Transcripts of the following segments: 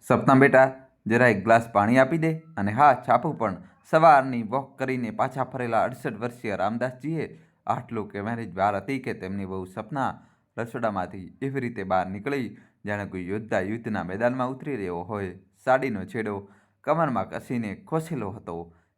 સપના બેટા, જરા એક ગ્લાસ પાણી આપી દે. અને હા, છાપું પણ. સવારની વોક કરીને પાછા ફરેલા 68 વર્ષીય રામદાસજીએ આટલું કહેવાની જ વાર હતી કે તેમની બહુ સપના રસોડામાંથી એવી રીતે બહાર નીકળી જાણે કોઈ યોદ્ધા યુદ્ધના મેદાનમાં ઉતરી રહ્યો હોય. સાડીનો છેડો કમરમાં કસીને ખોસેલો હતો.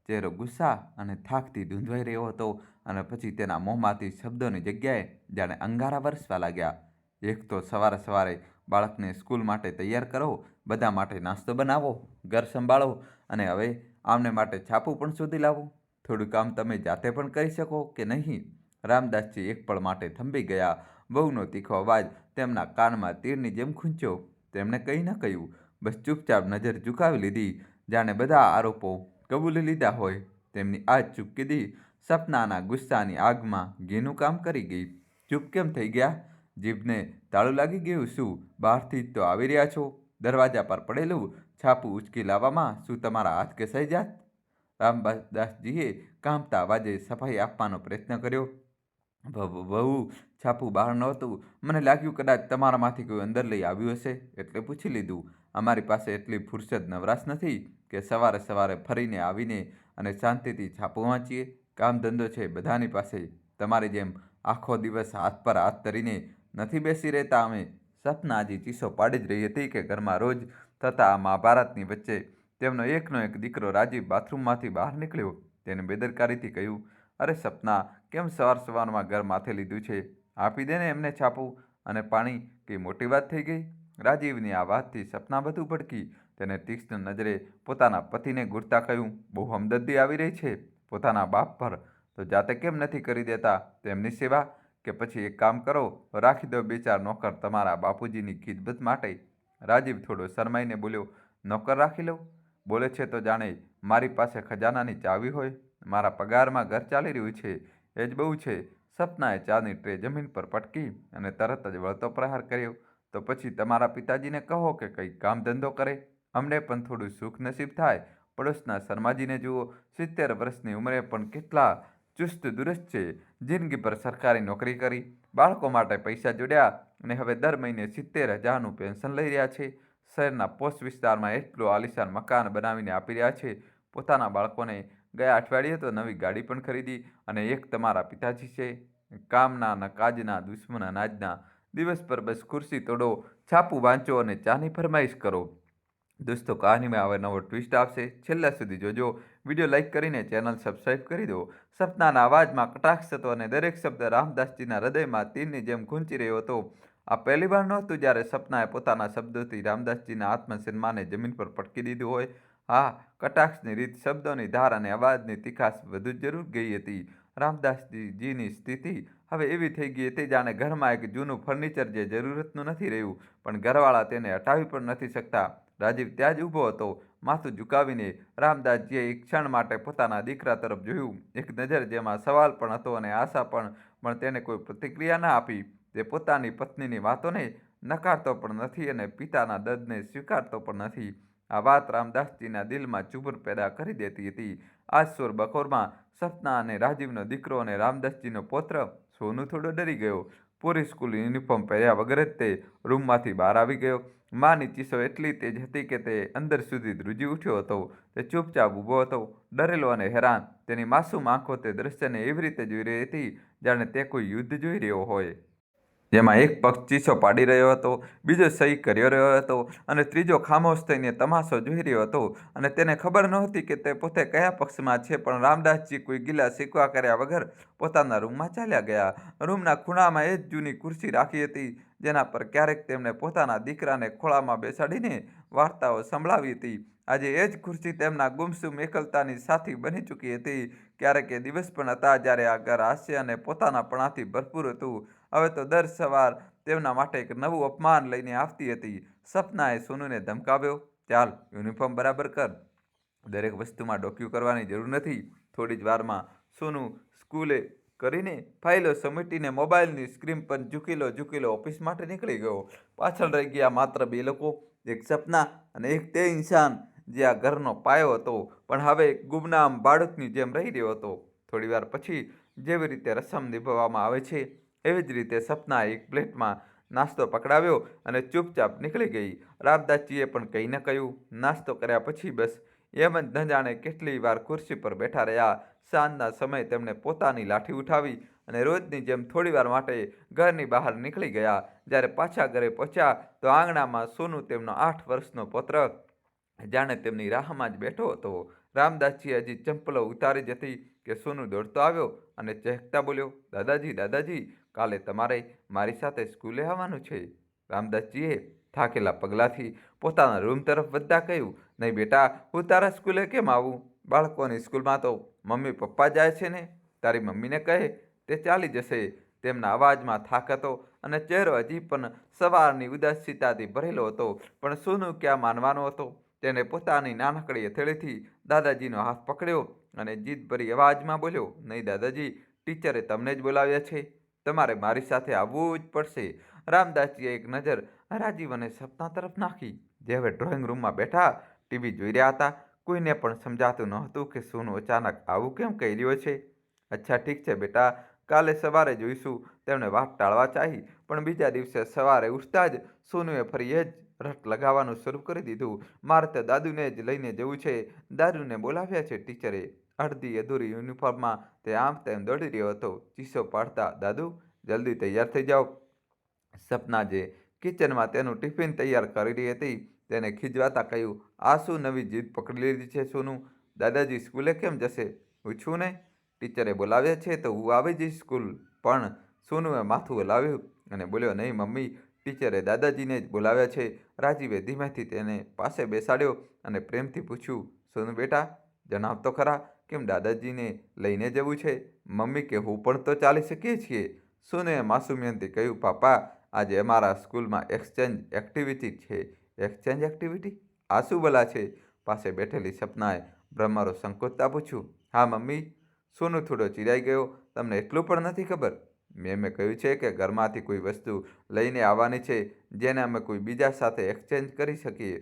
ચહેરો ગુસ્સા અને થાકથી ધૂંધવાઈ રહ્યો હતો અને પછી તેના મોંમાંથી શબ્દોની જગ્યાએ જાણે અંગારા વરસવા લાગ્યા. એક તો સવારે સવારે બાળકને સ્કૂલ માટે તૈયાર કરો, બધા માટે નાસ્તો બનાવો, ઘર સંભાળો અને હવે આમને માટે છાપું પણ શોધી લાવો. થોડું કામ તમે જાતે પણ કરી શકો કે નહીં? રામદાસજી એક પળ માટે થંભી ગયા. વહુનો તીખો અવાજ તેમના કાનમાં તીરની જેમ ખૂંચ્યો. તેમણે કંઈ ન કહ્યું, બસ ચૂપચાપ નજર ઝુકાવી લીધી, જાણે બધા આરોપો કબૂલી લીધા હોય. તેમની આ ચૂપકીદી સપનાના ગુસ્સાની આગમાં ઘીનું કામ કરી ગઈ. ચૂપ કેમ થઈ ગયા? જીભને તાળું લાગી ગયું શું? બહારથી જ તો આવી રહ્યા છો. દરવાજા પર પડેલું છાપું ઉચકી લાવવામાં શું તમારા હાથ ઘસાઈ જાત? રામદાસજીએ કાંપતા અવાજે સફાઈ આપવાનો પ્રયત્ન કર્યો. વહુ, છાપું બહાર નહોતું. મને લાગ્યું કદાચ તમારામાંથી કોઈ અંદર લઈ આવ્યું હશે એટલે પૂછી લીધું. અમારી પાસે એટલી ફુરસદ નવરાશ નથી કે સવારે સવારે ફરીને આવીને અને શાંતિથી છાપું વાંચીએ. કામ ધંધો છે બધાની પાસે. તમારી જેમ આખો દિવસ હાથ પર હાથ ધરીને નથી બેસી રહેતા અમે. સપના હજી ચીસો પાડી જ રહી હતી કે ઘરમાં રોજ થતા આ મહાભારતની વચ્ચે તેમનો એકનો એક દીકરો રાજીવ બાથરૂમમાંથી બહાર નીકળ્યો. તેને બેદરકારીથી કહ્યું, અરે સપના, કેમ સવાર સવારમાં ઘર માથે લીધું છે? આપી દે ને એમને છાપું અને પાણી. કંઈ મોટી વાત થઈ ગઈ? રાજીવની આ વાતથી સપના વધુ ભડકી. તેને તીક્ષ્ણ નજરે પોતાના પતિને ઘૂરતા કહ્યું, બહુ હમદર્દી આવી રહી છે પોતાના બાપ પર. તો જાતે કેમ નથી કરી દેતા તેમની સેવા? કે પછી એક કામ કરો, રાખી દો બે ચાર નોકર તમારા બાપુજીની ખિદમત માટે. રાજીવ થોડો શરમાઈને બોલ્યો, નોકર રાખી લઉં? બોલે છે તો જાણે મારી પાસે ખજાનાની ચાવી હોય. મારા પગારમાં ઘર ચાલી રહ્યું છે, એ જ બહુ છે. સપનાએ ચાની ટ્રે જમીન પર પટકી અને તરત જ વળતો પ્રહાર કર્યો. તો પછી તમારા પિતાજીને કહો કે કંઈક કામ ધંધો કરે, અમને પણ થોડું સુખ નસીબ થાય. પડોશના શર્માજીને જુઓ, 70 વર્ષની ઉંમરે પણ કેટલા ચુસ્ત દુરસ્ત છે. જિંદગીભર સરકારી નોકરી કરી, બાળકો માટે પૈસા જોડ્યા અને હવે દર મહિને 70,000નું પેન્શન લઈ રહ્યા છે. શહેરના પોશ વિસ્તારમાં એટલું આલિશાન મકાન બનાવીને આપી રહ્યા છે. પોતાના બાળકોને ગયા અઠવાડિયે તો નવી ગાડી પણ ખરીદી. અને એક તમારા પિતાજી છે, કામના ન કાજના, દુશ્મન અનાજના. દિવસ પર બસ ખુરશી તોડો, છાપું વાંચો અને ચાની ફરમાઈશ કરો. દોસ્તો, કહાનીમાં હવે નવો ટ્વિસ્ટ આવશે. છેલ્લા સુધી જોજો. વિડીયો લાઇક કરીને ચેનલ સબસ્ક્રાઈબ કરી દો. સપનાના અવાજમાં કટાક્ષ હતો અને દરેક શબ્દ રામદાસજીના હૃદયમાં તીરની જેમ ખૂંચી રહ્યો હતો. આ પહેલી વાર નહોતું જ્યારે સપનાએ પોતાના શબ્દોથી રામદાસજીના આત્મસન્માનને જમીન પર પટકી દીધું હોય. હા, કટાક્ષની રીત, શબ્દોની ધાર અને અવાજની તીખાશ વધુ જરૂર ગઈ હતી. રામદાસજીની સ્થિતિ હવે એવી થઈ ગઈ હતી જાણે ઘરમાં એક જૂનું ફર્નિચર જે જરૂરતનું નથી રહ્યું, પણ ઘરવાળા તેને હટાવી પણ નથી શકતા. રાજીવ ત્યાં જ ઊભો હતો, માથું ઝુકાવીને. રામદાસજીએ એક ક્ષણ માટે પોતાના દીકરા તરફ જોયું, એક નજર જેમાં સવાલ પણ હતો અને આશા પણ તેને કોઈ પ્રતિક્રિયા ન આપી. તે પોતાની પત્નીની વાતોને નકારતો પણ નથી અને પિતાના દર્દને સ્વીકારતો પણ નથી. આ વાત રામદાસજીના દિલમાં ચુભર પેદા કરી દેતી હતી. આજ શોર બખોરમાં સપના અને રાજીવનો દીકરો અને રામદાસજીનો પૌત્ર સોનુ થોડો ડરી ગયો. પૂરી સ્કૂલ યુનિફોર્મ પહેર્યા વગર જ તે રૂમમાંથી બહાર આવી ગયો. માની ચીસો એટલી તેજ હતી કે તે અંદર સુધી ધ્રુજી ઉઠ્યો હતો. તે ચૂપચાપ ઊભો હતો, ડરેલો અને હેરાન. તેની માસૂમ આંખો તે દૃશ્યને એવી રીતે જોઈ રહી હતી જાણે તે કોઈ યુદ્ધ જોઈ રહ્યો હોય, જેમાં એક પક્ષ ચીસો પાડી રહ્યો હતો, બીજો સહી કરી રહ્યો હતો અને ત્રીજો ખામોશ થઈને તમાશો જોઈ રહ્યો હતો. અને તેને ખબર નહોતી કે તે પોતે કયા પક્ષમાં છે. પણ રામદાસજી કોઈ ગિલા શીખવા કર્યા વગર પોતાના રૂમમાં ચાલ્યા ગયા. રૂમના ખૂણામાં એ જ જૂની ખુરશી રાખી હતી જેના પર ક્યારેક તેમણે પોતાના દીકરાને ખોળામાં બેસાડીને વાર્તાઓ સંભળાવી હતી. આજે એ જ ખુરશી તેમના ગુમસુમ એકલતાની સાથી બની ચૂકી હતી. ક્યારેક એ દિવસ પણ હતા જ્યારે આ ઘર હાસ્ય અને પોતાનાપણાથી ભરપૂર હતું. હવે તો દર સવાર તેમના માટે એક નવું અપમાન લઈને આવતી હતી. સપનાએ સોનુને ધમકાવ્યો, ચાલ યુનિફોર્મ બરાબર કર. દરેક વસ્તુમાં ડોક્યુ કરવાની જરૂર નથી. થોડી જ વારમાં સોનુ સ્કૂલે કરીને ફાઇલો સમેટીને મોબાઈલની સ્ક્રીન પર ઝૂકેલો ઓફિસ માટે નીકળી ગયો. પાછળ રહી ગયા માત્ર બે લોકો, એક સપના અને એક તે ઇન્સાન જે આ ઘરનો પાયો હતો પણ હવે એક ગુમનામ બાળકની જેમ રહી રહ્યો હતો. થોડીવાર પછી જેવી રીતે રસમ નિભાવવામાં આવે છે એવી જ રીતે સપનાએ એક પ્લેટમાં નાસ્તો પકડાવ્યો અને ચૂપચાપ નીકળી ગઈ. રામદાસજીએ પણ કંઈ ન કહ્યું. નાસ્તો કર્યા પછી બસ એમ જ ન જાણે કેટલી વાર ખુરશી પર બેઠા રહ્યા. સાંજના સમયે તેમણે પોતાની લાઠી ઉઠાવી અને રોજની જેમ થોડીવાર માટે ઘરની બહાર નીકળી ગયા. જ્યારે પાછા ઘરે પહોંચ્યા તો આંગણામાં સોનુ, તેમનો 8 વર્ષનો પુત્ર, જાણે તેમની રાહમાં જ બેઠો હતો. રામદાસજી હજી ચંપલો ઉતારી જ હતી કે સોનુ દોડતો આવ્યો અને ચહેકતા બોલ્યો, દાદાજી, દાદાજી, કાલે તમારે મારી સાથે સ્કૂલે આવવાનું છે. રામદાસજીએ થાકેલા પગલાંથી પોતાના રૂમ તરફ વધતા કહ્યું, નહીં બેટા, હું તારા સ્કૂલે કેમ આવું? બાળકોની સ્કૂલમાં તો મમ્મી પપ્પા જાય છે ને. તારી મમ્મીને કહે, તે ચાલી જશે. તેમના અવાજમાં થાક હતો અને ચહેરો હજી પણ સવારની ઉદાસીતાથી ભરેલો હતો. પણ સોનુ ક્યાં માનવાનો હતો? તેને પોતાની નાનકડી હથેળીથી દાદાજીનો હાથ પકડ્યો અને જીદભરી અવાજમાં બોલ્યો, નહીં દાદાજી, ટીચરે તમને જ બોલાવ્યા છે. તમારે મારી સાથે આવવું જ પડશે. રામદાસજીએ એક નજર રાજીવ અને સપના તરફ નાખી, જે હવે ડ્રોઈંગ રૂમમાં બેઠા ટીવી જોઈ રહ્યા હતા. કોઈને પણ સમજાતું નહોતું કે સોનુ અચાનક આવું કેમ કહી રહ્યો છે. અચ્છા, ઠીક છે બેટા, કાલે સવારે જોઈશું. તેમણે વાત ટાળવા ચાહી, પણ બીજા દિવસે સવારે ઉઠતા જ સોનુએ ફરી એ જ રટ લગાવવાનું શરૂ કરી દીધું. મારે તો દાદુને જ લઈને જવું છે. દાદુને બોલાવ્યા છે ટીચરે. અડધી અધૂરી યુનિફોર્મમાં તે આમ તેમ દોડી રહ્યો હતો, ચીસો પાડતા, દાદુ, જલ્દી તૈયાર થઈ જાઓ. સપના, જે કિચનમાં તેનું ટિફિન તૈયાર કરી રહી હતી, તેને ખીજવાતા કહ્યું, આ શું નવી જીદ પકડી લીધી છે સોનુ? દાદાજી સ્કૂલે કેમ જશે? હું છું ને. ટીચરે બોલાવ્યા છે તો હું આવી જઈશ સ્કૂલ. પણ સોનુએ માથું હલાવ્યું અને બોલ્યો, નહીં મમ્મી, ટીચરે દાદાજીને જ બોલાવ્યા છે. રાજીવે ધીમેથી તેને પાસે બેસાડ્યો અને પ્રેમથી પૂછ્યું, સોનુ બેટા, જણાવ તો ખરા, કેમ દાદાજીને લઈને જવું છે? મમ્મી કે હું પણ તો ચાલી શકીએ છીએ. સોનુએ માસુમિયતથી કહ્યું, પાપા, આજે અમારા સ્કૂલમાં એક્સચેન્જ એક્ટિવિટી છે. Exchange activity? આ શું ભલા છે? પાસે બેઠેલી સપનાએ ભ્રમરો સંકોચતા પૂછ્યું. હા મમ્મી. સોનુ થોડો ચીડાઈ ગયો, તમને એટલું પણ નથી ખબર? મેં કહ્યું છે કે ઘરમાંથી કોઈ વસ્તુ લઈને આવવાની છે જેને અમે કોઈ બીજા સાથે એક્સચેન્જ કરી શકીએ.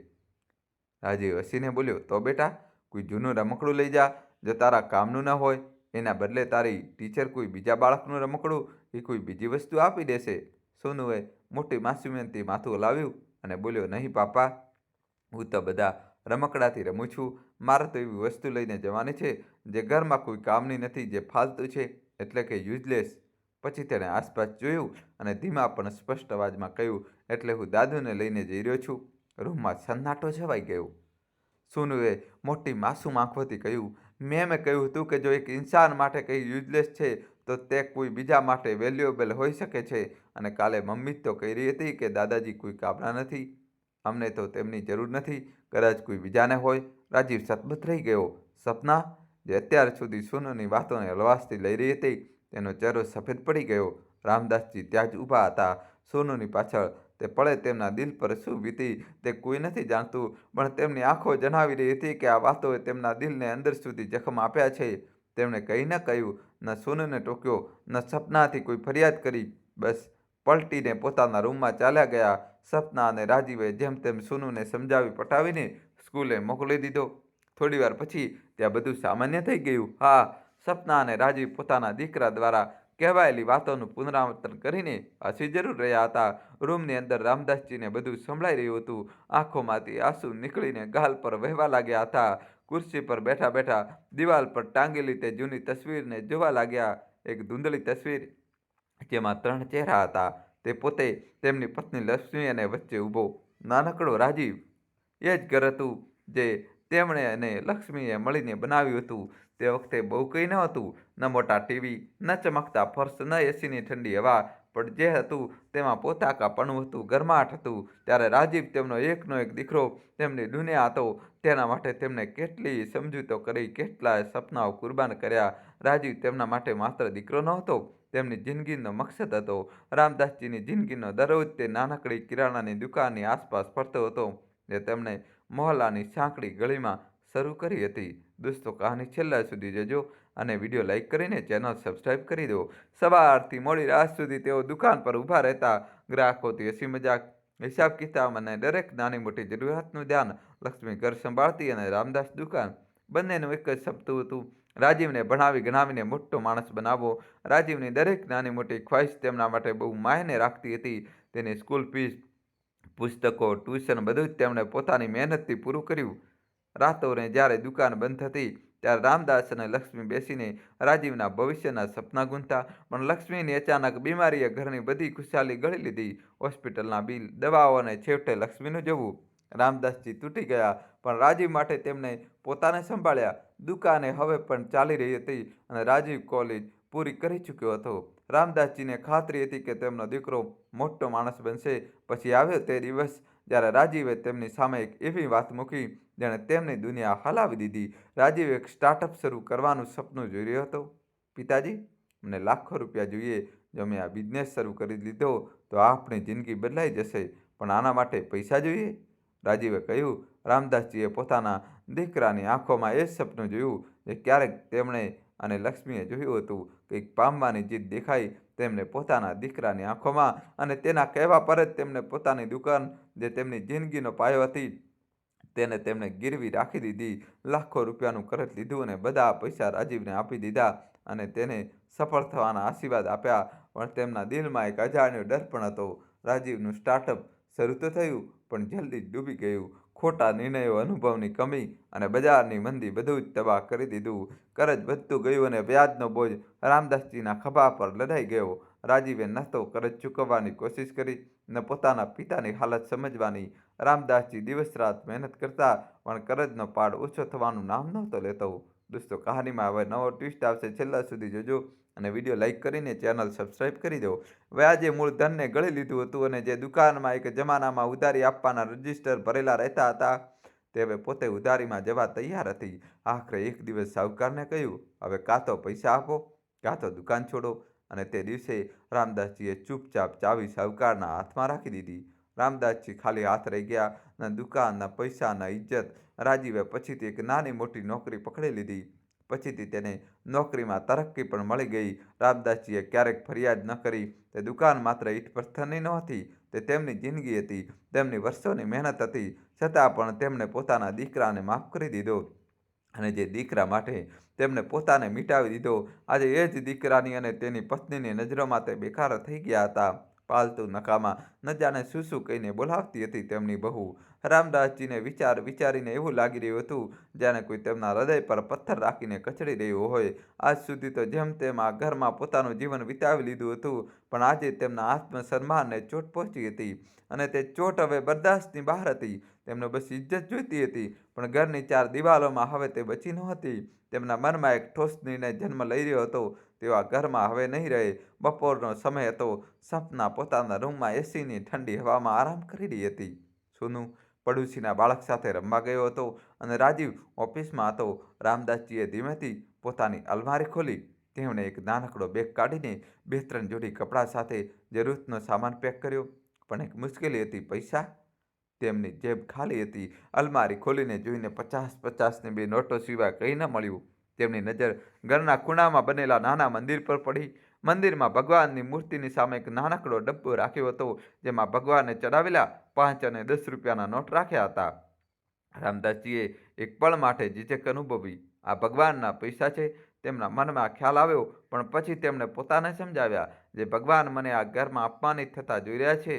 રાજીવ હસીને બોલ્યો, તો બેટા, કોઈ જૂનું રમકડું લઈ જા. જો તારા કામનું ન હોય, એના બદલે તારી ટીચર કોઈ બીજા બાળકનું રમકડું કે કોઈ બીજી વસ્તુ આપી દેશે. સોનુએ મોટી માસુમિયતથી માથું હલાવ્યું અને બોલ્યો, નહીં પાપા, હું તો બધા રમકડાથી રમું છું. મારે તો એવી વસ્તુ લઈને જવાની છે જે ઘરમાં કોઈ કામની નથી, જે ફાલતુ છે, એટલે કે યુઝલેસ. પછી તેણે આસપાસ જોયું અને ધીમા પણ સ્પષ્ટ અવાજમાં કહ્યું, એટલે હું દાદુને લઈને જઈ રહ્યો છું. રૂમમાં સન્નાટો છવાઈ ગયો. સોનુએ મોટી માસૂમ આંખોથી કહ્યું, મેં કહ્યું હતું કે જો એક ઇન્સાન માટે કંઈ યુઝલેસ છે તો તે કોઈ બીજા માટે વેલ્યુએબલ હોઈ શકે છે. અને કાલે મમ્મી તો કહી રહી હતી કે દાદાજી કોઈ કામના નથી. અમને તો તેમની જરૂર નથી, કદાચ કોઈ બીજાને હોય. રાજીવ સતબત રહી ગયો. સપના, જે અત્યાર સુધી સોનુની વાતોને હળવાશથી લઈ રહી હતી, તેનો ચહેરો સફેદ પડી ગયો. રામદાસજી ત્યાં જ ઊભા હતા, સોનુની પાછળ. તે પળે તેમના દિલ પર શું વીતી તે કોઈ નથી જાણતું, પણ તેમની આંખો જણાવી રહી હતી કે આ વાતોએ તેમના દિલને અંદર સુધી જખમ આપ્યા છે. તેમણે કંઈ ન કહ્યું, ન સોનુને ટોક્યો, ન સપનાથી કોઈ ફરિયાદ કરી. બસ પલટીને પોતાના રૂમમાં ચાલ્યા ગયા. સપના અને રાજીવે જેમ તેમ સોનુને સમજાવી પટાવીને સ્કૂલે મોકલી દીધો. થોડીવાર પછી ત્યાં બધું સામાન્ય થઈ ગયું. હા, સપના અને રાજીવ પોતાના દીકરા દ્વારા કહેવાયેલી વાતોનું પુનરાવર્તન કરીને હસી જરૂર રહ્યા હતા. રૂમની અંદર રામદાસજીને બધું સંભળાઈ રહ્યું હતું. આંખોમાંથી આંસુ નીકળીને ગાલ પર વહેવા લાગ્યા હતા. ખુરશી પર બેઠા બેઠા દિવાલ પર ટાંગેલી તે જૂની તસવીરને જોવા લાગ્યા. એક ધૂંધળી તસવીર જેમાં 3 ચહેરા હતા. તે પોતે, તેમની પત્ની લક્ષ્મી અને વચ્ચે ઊભો નાનકડો રાજીવ. એ જ ઘર હતું જે તેમણે અને લક્ષ્મીએ મળીને બનાવ્યું હતું. તે વખતે બહુ કંઈ નહોતું, ન મોટા ટીવી, ન ચમકતા ફર્શ, ન એસીની ઠંડી હવા, પણ જે હતું તેમાં પોતાકાપણું હતું, ગરમાટ હતું. ત્યારે રાજીવ, તેમનો એકનો એક દીકરો, તેમની દુનિયા હતો. તેના માટે તેમણે કેટલી સમજૂતો કરી, કેટલાય સપનાઓ કુરબાન કર્યા. રાજીવ તેમના માટે માત્ર દીકરો નહોતો, તેમની જિંદગીનો મકસદ હતો. રામદાસજીની જિંદગીનો દરરોજ તે નાનકડી કિરાણાની દુકાનની આસપાસ ફરતો હતો, જે તેમણે મોહલ્લાની સાંકડી ગળીમાં શરૂ કરી હતી. દોસ્તો, કહાની છેલ્લા સુધી જોજો અને વિડીયો લાઇક કરીને ચેનલ સબસ્ક્રાઈબ કરી દો. સવારથી મોડી રાત સુધી તેઓ દુકાન પર ઊભા રહેતા. ગ્રાહકોથી હસી મજાક, હિસાબ કિતાબ અને દરેક નાની મોટી જરૂરિયાતનું ધ્યાન. લક્ષ્મી ઘર સંભાળતી અને રામદાસ દુકાન. બંનેનું એક જ સપનું હતું, રાજીવને ભણાવી ગણાવીને મોટો માણસ બનાવવો. રાજીવની દરેક નાની મોટી ખ્વાહિશ તેમના માટે બહુ માયને રાખતી હતી. તેની સ્કૂલ ફીસ, પુસ્તકો, ટ્યુશન બધું જ તેમણે પોતાની મહેનતથી પૂરું કર્યું. રાતોને જ્યારે દુકાન બંધ થતી ત્યારે રામદાસ અને લક્ષ્મી બેસીને રાજીવના ભવિષ્યના સપના ગૂંથતા. પણ લક્ષ્મીની અચાનક બીમારીએ ઘરની બધી ખુશાલી ગળી લીધી. હોસ્પિટલના બિલ, દવાઓ અને છેવટે લક્ષ્મીનું જવું. રામદાસજી તૂટી ગયા, પણ રાજીવ માટે તેમણે પોતાને સંભાળ્યા. દુકાને હવે પણ ચાલી રહી હતી અને રાજીવ કોલેજ પૂરી કરી ચૂક્યો હતો. રામદાસજીને ખાતરી હતી કે તેમનો દીકરો મોટો માણસ બનશે. પછી આવ્યો તે દિવસ જ્યારે રાજીવે તેમની સામે એક એવી વાત મૂકી જેણે તેમની દુનિયા હલાવી દીધી. રાજીવ એક સ્ટાર્ટઅપ શરૂ કરવાનું સપનું જોઈ રહ્યો હતો. પિતાજી, મને લાખો રૂપિયા જોઈએ. જો મેં આ બિઝનેસ શરૂ કરી લીધો તો આપણી જિંદગી બદલાઈ જશે, પણ આના માટે પૈસા જોઈએ. રાજીવે કહ્યું. રામદાસજીએ પોતાના દીકરાની આંખોમાં એ જ સપનું જોયું જે ક્યારેક તેમણે અને લક્ષ્મીએ જોયું હતું. કંઈક પામવાની જીદ દેખાઈ તેમને પોતાના દીકરાની આંખોમાં, અને તેના કહેવા પર જ તેમને પોતાની દુકાન, જે તેમની જિંદગીનો પાયો હતી, તેને તેમણે ગીરવી રાખી દીધી. લાખો રૂપિયાનું કરજ લીધું અને બધા પૈસા રાજીવને આપી દીધા અને તેને સફળ થવાના આશીર્વાદ આપ્યા. પણ તેમના દિલમાં એક અજાણ્યો ડર પણ હતો. રાજીવનું સ્ટાર્ટઅપ શરૂ તો થયું, પણ જલ્દી જ ડૂબી ગયું. ખોટા નિર્ણયો, અનુભવની કમી અને બજારની મંદી બધું જ તબાહ કરી દીધું. કરજ વધતું ગયું અને વ્યાજનો બોજ રામદાસજીના ખભા પર લદાઈ ગયો. રાજીવે ન તો કરજ ચૂકવવાની કોશિશ કરી, ન પોતાના પિતાની હાલત સમજવાની. રામદાસજી દિવસ રાત મહેનત કરતા, પણ કરજનો પાડ ઓછો થવાનું નામ નહોતો લેતો. દોસ્તો, કહાનીમાં હવે નવો ટ્વિસ્ટ આવશે. છેલ્લા સુધી જોજો અને વિડીયો લાઇક કરીને ચેનલ સબસ્ક્રાઈબ કરી દો. વ્યાજે મૂળ ધનને ગળી લીધું હતું અને જે દુકાનમાં એક જમાનામાં ઉધારી આપવાના રજિસ્ટર ભરેલા રહેતા હતા, તે હવે પોતે ઉધારીમાં જવા તૈયાર હતી. આખરે એક દિવસ સાહુકારને કહ્યું, હવે કાં તો પૈસા આપો, કાં તો દુકાન છોડો. અને તે દિવસે રામદાસજીએ ચૂપચાપ ચાવી સાહુકારના હાથમાં રાખી દીધી. રામદાસજી ખાલી હાથ રહી ગયા. ન દુકાન, ન પૈસા, ન ઇજ્જત. રાજીવે પછીથી એક નાની મોટી નોકરી પકડી લીધી. પછીથી તેને નોકરીમાં તરક્કી પણ મળી ગઈ. રામદાસજીએ ક્યારેક ફરિયાદ ન કરી. તે દુકાન માત્ર ઈંટ પથ્થરની નહોતી, તે તેમની જિંદગી હતી, તેમની વર્ષોની મહેનત હતી. છતાં પણ તેમણે પોતાના દીકરાને માફ કરી દીધો, અને જે દીકરા માટે તેમણે પોતાને મિટાવી દીધો, આજે એ જ દીકરાની અને તેની પત્નીની નજરોમાં તે બેકાર થઈ ગયા હતા. પાલતુ નકામા, ન જાણે શું શું કહીને બોલાવતી હતી તેમની બહુ. રામદાસજીને વિચારીને એવું લાગી રહ્યું હતું જાણે કોઈ તેમના હૃદય પર પથ્થર રાખીને કચડી રહ્યું હોય. આજ સુધી તો જેમ તેમ આ ઘરમાં પોતાનું જીવન વિતાવી લીધું હતું, પણ આજે તેમના આત્મસન્માનને ચોટ પહોંચી હતી, અને તે ચોટ હવે બરદાસ્તની બહાર હતી. તેમને બસ ઇજ્જત જોઈતી હતી, પણ ઘરની ચાર દિવાલોમાં હવે તે બચી નહોતી. તેમના મનમાં એક ઠોસ નિર્ણય જન્મ લઈ રહ્યો હતો. તેઓ આ ઘરમાં હવે નહીં રહે. બપોરનો સમય હતો. સપના પોતાના રૂમમાં એસીની ઠંડી હવામાં આરામ કરી રહી હતી. સોનુ પડોશીના બાળક સાથે રમવા ગયો હતો અને રાજીવ ઓફિસમાં હતો. રામદાસજીએ ધીમેથી પોતાની અલમારી ખોલી. તેમણે એક નાનકડો બેગ કાઢીને 2-3 જોડી કપડાં સાથે જરૂરતનો સામાન પેક કર્યો. પણ એક મુશ્કેલી હતી. પૈસા? તેમની જેબ ખાલી હતી. અલમારી ખોલીને જોઈને 50-50ની 2 નોટો સિવાય કંઈ ન મળ્યું. તેમની નજર ઘરના ખૂણામાં બનેલા નાના મંદિર પર પડી. મંદિરમાં ભગવાનની મૂર્તિની સામે એક નાનકડો ડબ્બો રાખ્યો હતો, જેમાં ભગવાનને ચડાવેલા 5 અને 10 રૂપિયાના નોટ રાખ્યા હતા. રામદાસજીએ એક પળ માટે ઝીઝક અનુભવી. આ ભગવાનના પૈસા છે? તેમના મનમાં ખ્યાલ આવ્યો, પણ પછી તેમણે પોતાને સમજાવ્યા, જે ભગવાન મને આ ઘરમાં અપમાનિત થતા જોઈ રહ્યા છે,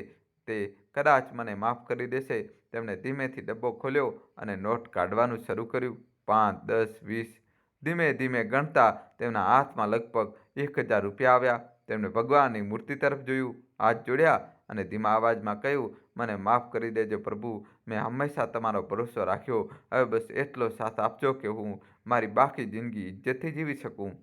તે કદાચ મને માફ કરી દેશે. તેમણે ધીમેથી ડબ્બો ખોલ્યો અને નોટ કાઢવાનું શરૂ કર્યું. 5, 10, 20. ધીમે ધીમે ગણતા તેમના હાથમાં લગભગ 1000 રૂપિયા આવ્યા. તેમણે ભગવાનની મૂર્તિ તરફ જોયું, હાથ જોડ્યા અને ધીમા અવાજમાં કહ્યું, મને માફ કરી દેજો પ્રભુ. મેં હંમેશા તમારો ભરોસો રાખ્યો. હવે બસ એટલો સાથ આપજો કે હું મારી બાકી જિંદગી ઇજ્જતથી જીવી શકું.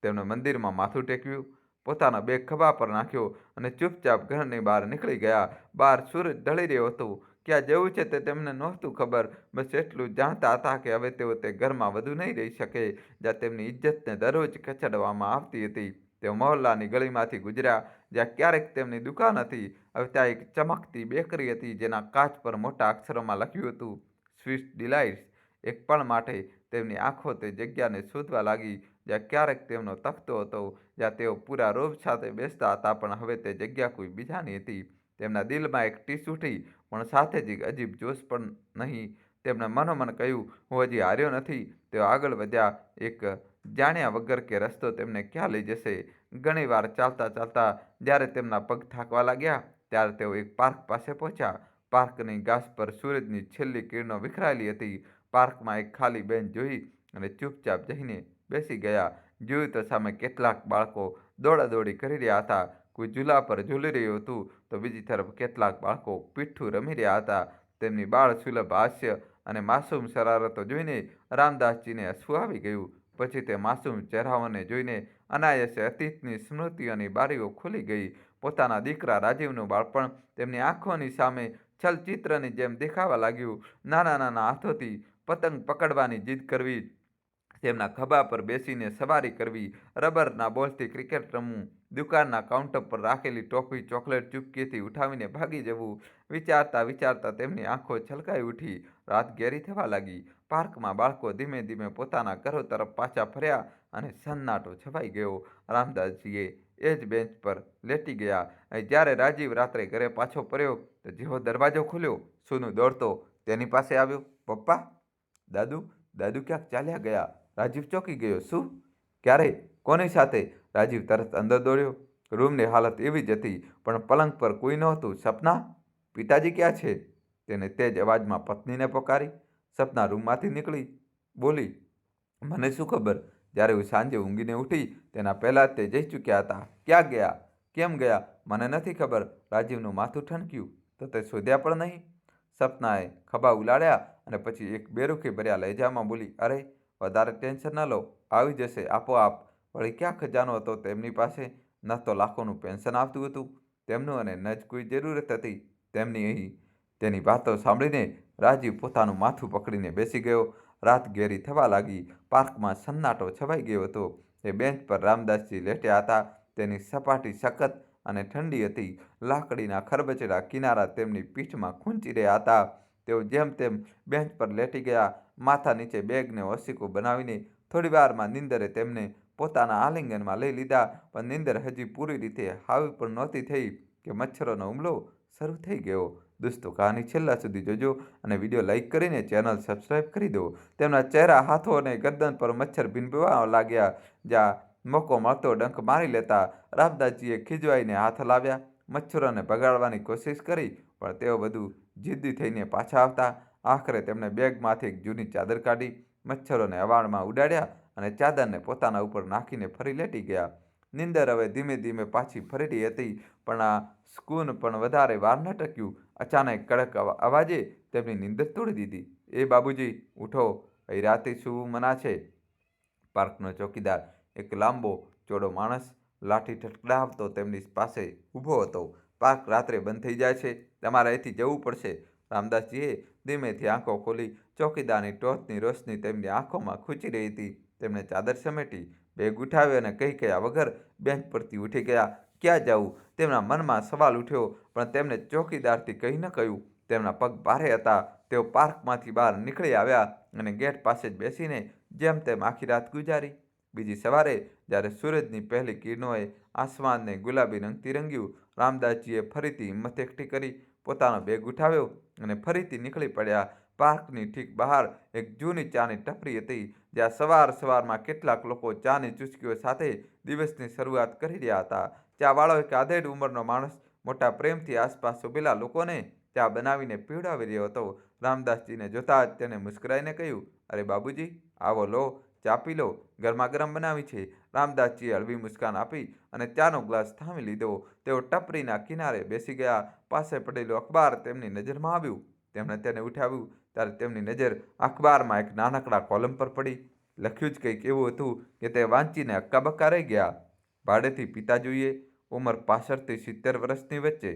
તેમણે મંદિરમાં માથું ટેકવ્યું, પોતાનો બેગ ખભા પર નાખ્યો અને ચૂપચાપ ઘરની બહાર નીકળી ગયા. બહાર સૂરજ ઢળી રહ્યો હતો. ક્યાં જવું છે તે તેમને નહોતું ખબર. બસ એટલું જ જાણતા હતા કે હવે તેઓ તે ઘરમાં વધુ નહીં રહી શકે, જ્યાં તેમની ઇજ્જતને દરરોજ કચડવામાં આવતી હતી. તેઓ મહોલ્લાની ગલીમાંથી ગુજર્યા, જ્યાં ક્યારેક તેમની દુકાન હતી. હવે ત્યાં એક ચમકતી બેકરી હતી, જેના કાચ પર મોટા અક્ષરોમાં લખ્યું હતું, સ્વીટ ડિલાઇટ્સ. એક પળ માટે તેમની આંખો તે જગ્યાને શોધવા લાગી, જ્યાં ક્યારેક તેમનો તખતો હતો, જ્યાં તેઓ પૂરા રોબ સાથે બેસતા હતા, પણ હવે તે જગ્યા કોઈ બીજાની હતી. તેમના દિલમાં એક ટીસ ઉઠી, પણ સાથે જ એક અજીબ જોશ પણ નહીં. તેમણે મનોમન કહ્યું, હું હજી હાર્યો નથી. તેઓ આગળ વધ્યા, એક જાણ્યા વગર કે રસ્તો તેમને ક્યાં લઈ જશે. ઘણીવાર ચાલતા ચાલતા જ્યારે તેમના પગ થાકવા લાગ્યા, ત્યારે તેઓ એક પાર્ક પાસે પહોંચ્યા. પાર્કની ઘાસ પર સૂરજની છેલ્લી કિરણો વિખરાયેલી હતી. પાર્કમાં એક ખાલી બેન્ચ જોઈ અને ચૂપચાપ જઈને બેસી ગયા. જોયું તો સામે કેટલાક બાળકો દોડાદોડી કરી રહ્યા હતા. કોઈ ઝૂલા પર ઝૂલી રહ્યું હતું તો બીજી તરફ કેટલાક બાળકો પીઠ્ઠું રમી રહ્યા હતા. તેમની બાળ સુલભ હાસ્ય અને માસૂમ શરારતો જોઈને રામદાસજીને હસવું આવી ગયું. પછી તે માસૂમ ચહેરાઓને જોઈને અનાયાસે અતીતની સ્મૃતિઓની બારીઓ ખુલી ગઈ. પોતાના દીકરા રાજીવનું બાળપણ તેમની આંખોની સામે ચલચિત્રની જેમ દેખાવા લાગ્યું. નાના નાના હાથોથી પતંગ પકડવાની જીદ કરવી, તેમના ખભા પર બેસીને સવારી કરવી, રબરના બોલથી ક્રિકેટ રમવું, દુકાનના કાઉન્ટર પર રાખેલી ટોફી ચોકલેટ ચૂપકીથી ઉઠાવીને ભાગી જવું. વિચારતા વિચારતા તેમની આંખો છલકાઈ ઉઠી. રાત ઘેરી થવા લાગી. પાર્કમાં બાળકો ધીમે ધીમે પોતાના ઘરો તરફ પાછા ફર્યા અને સન્નાટો છવાઈ ગયો. રામદાસજીએ એ જ બેન્ચ પર લેટી ગયા. જ્યારે રાજીવ રાત્રે ઘરે પાછો ફર્યો તો જેવો દરવાજો ખોલ્યો, સોનુ દોડતો તેની પાસે આવ્યો. પપ્પા, દાદુ, દાદુ ક્યાંક ચાલ્યા ગયા. રાજીવ ચોંકી ગયો. શું? ક્યારે? કોની સાથે? રાજીવ તરત અંદર દોડ્યો. રૂમની હાલત એવી જ હતી, પણ પલંગ પર કોઈ નહોતું. સપના? પિતાજી ક્યાં છે? તેને તેજ અવાજમાં પત્નીને પોકારી. સપના રૂમમાંથી નીકળી બોલી, મને શું ખબર? જ્યારે હું સાંજે ઊંઘીને ઉઠી તેના પહેલાં તે જઈ ચૂક્યા હતા. ક્યાં ગયા? કેમ ગયા? મને નથી ખબર. રાજીવનું માથું ઠનક્યું. તો તે શોધ્યા પણ નહીં? સપનાએ ખભા ઉલાળ્યા અને પછી એક બેરુખી ભર્યા લહેજામાં બોલી, અરે વધારે ટેન્શન ન લો, આવી જશે આપોઆપ. વળી ક્યાં ખજાનો હતો તેમની પાસે? ન તો લાખોનું પેન્શન આવતું હતું તેમનું અને ન જ કોઈ જરૂરત હતી તેમની અહીં. તેની વાતો સાંભળીને રાજીવ પોતાનું માથું પકડીને બેસી ગયો. રાત ઘેરી થવા લાગી. પાર્કમાં સન્નાટો છવાઈ ગયો હતો. એ બેન્ચ પર રામદાસજી લેટ્યા હતા. તેની સપાટી સખત અને ઠંડી હતી. લાકડીના ખરબચડા કિનારા તેમની પીઠમાં ખૂંચી રહ્યા હતા. તેઓ જેમ તેમ બેન્ચ પર લેટી ગયા. માથા નીચે બેગને ઓશીકું બનાવીને થોડીવારમાં નીંદરે તેમને પોતાના આલિંગનમાં લઈ લીધા. પણ નીંદર હજી પૂરી રીતે હાવી પણ નહોતી થઈ કે મચ્છરોનો હુમલો શરૂ થઈ ગયો. દોસ્તો, કહાની છેલ્લા સુધી જોજો અને વિડીયો લાઇક કરીને ચેનલ સબસ્ક્રાઈબ કરી દો. તેમના ચહેરા, હાથો અને ગરદન પર મચ્છર ભીંભવા લાગ્યા. જ્યાં મોકો મળતો ડંખ મારી લેતા. રામદાસજીએ ખીજવાઈને હાથ લાવ્યા, મચ્છરોને ભગાડવાની કોશિશ કરી, પણ તેઓ બધું જિદ્દી થઈને પાછા આવતા. આખરે તેમણે બેગમાંથી એક જૂની ચાદર કાઢી, મચ્છરોને હવામાં ઉડાડ્યા અને ચાદરને પોતાના ઉપર નાખીને ફરી લેટી ગયા. નીંદર હવે ધીમે ધીમે પાછી ફરી રહી હતી, પણ આ સુકૂન પણ વધારે વાર ન ટક્યું. અચાનક કડક અવાજે તેમની નીંદર તોડી દીધી. એ બાબુજી, ઉઠો, અહીં રાતે સૂવું મના છે. પાર્કનો ચોકીદાર, એક લાંબો ચોડો માણસ, લાઠી ઠઠડાવતો તેમની પાસે ઊભો હતો. પાર્ક રાત્રે બંધ થઈ જાય છે, તમારે અહીંથી જવું પડશે. રામદાસજીએ ધીમેથી આંખો ખોલી. ચોકીદારની ટોર્ચની રોશની તેમની આંખોમાં ખૂંચી રહી હતી. તેમણે ચાદર સમેટી, બેગ ઉઠાવી અને કહી કયા વગર બેન્ચ પરથી ઉઠી ગયા. ક્યાં જવું? તેમના મનમાં સવાલ ઉઠ્યો, પણ તેમને ચોકીદારથી કહી ન કહ્યું. તેમના પગ ભારે હતા. તેઓ પાર્કમાંથી બહાર નીકળી આવ્યા અને ગેટ પાસે જ બેસીને જેમ તેમ આખી રાત ગુજારી. બીજી સવારે જ્યારે સૂરજની પહેલી કિરણોએ આસમાનને ગુલાબી રંગથી રંગ્યું, રામદાસજીએ ફરીથી હિંમત એકઠી કરી, પોતાનો બેગ ઉઠાવ્યો અને ફરીથી નીકળી પડ્યા. પાર્કની ઠીક બહાર એક જૂની ચાની ટપરી હતી, જ્યાં સવારમાં કેટલાક લોકો ચાની ચૂસ્કીઓ સાથે દિવસની શરૂઆત કરી રહ્યા હતા. ચાવાળો એક આધેડ ઉંમરનો માણસ મોટા પ્રેમથી આસપાસ ઊભેલા લોકોને ચા બનાવીને પીવડાવી રહ્યો હતો. રામદાસજીને જોતા જ તેને મુસ્કરાઈને કહ્યું, અરે બાબુજી, આવો લો, ચા પી લો, ગરમા ગરમ બનાવી છે. રામદાસજીએ હળવી મુસ્કાન આપી અને ચાનો ગ્લાસ થામી લીધો. તેઓ ટપરીના કિનારે બેસી ગયા. પાસે પડેલું અખબાર તેમની નજરમાં આવ્યું. તેમણે તેને ઉઠાવ્યું ત્યારે તેમની નજર અખબારમાં એક નાનકડા કોલમ પર પડી. લખ્યું જ કંઈક એવું હતું કે તે વાંચીને હક્કાબક્કા રહી ગયા. ભાડેથી પિતા જોઈએ, ઉંમર 65 થી 70 વર્ષની વચ્ચે.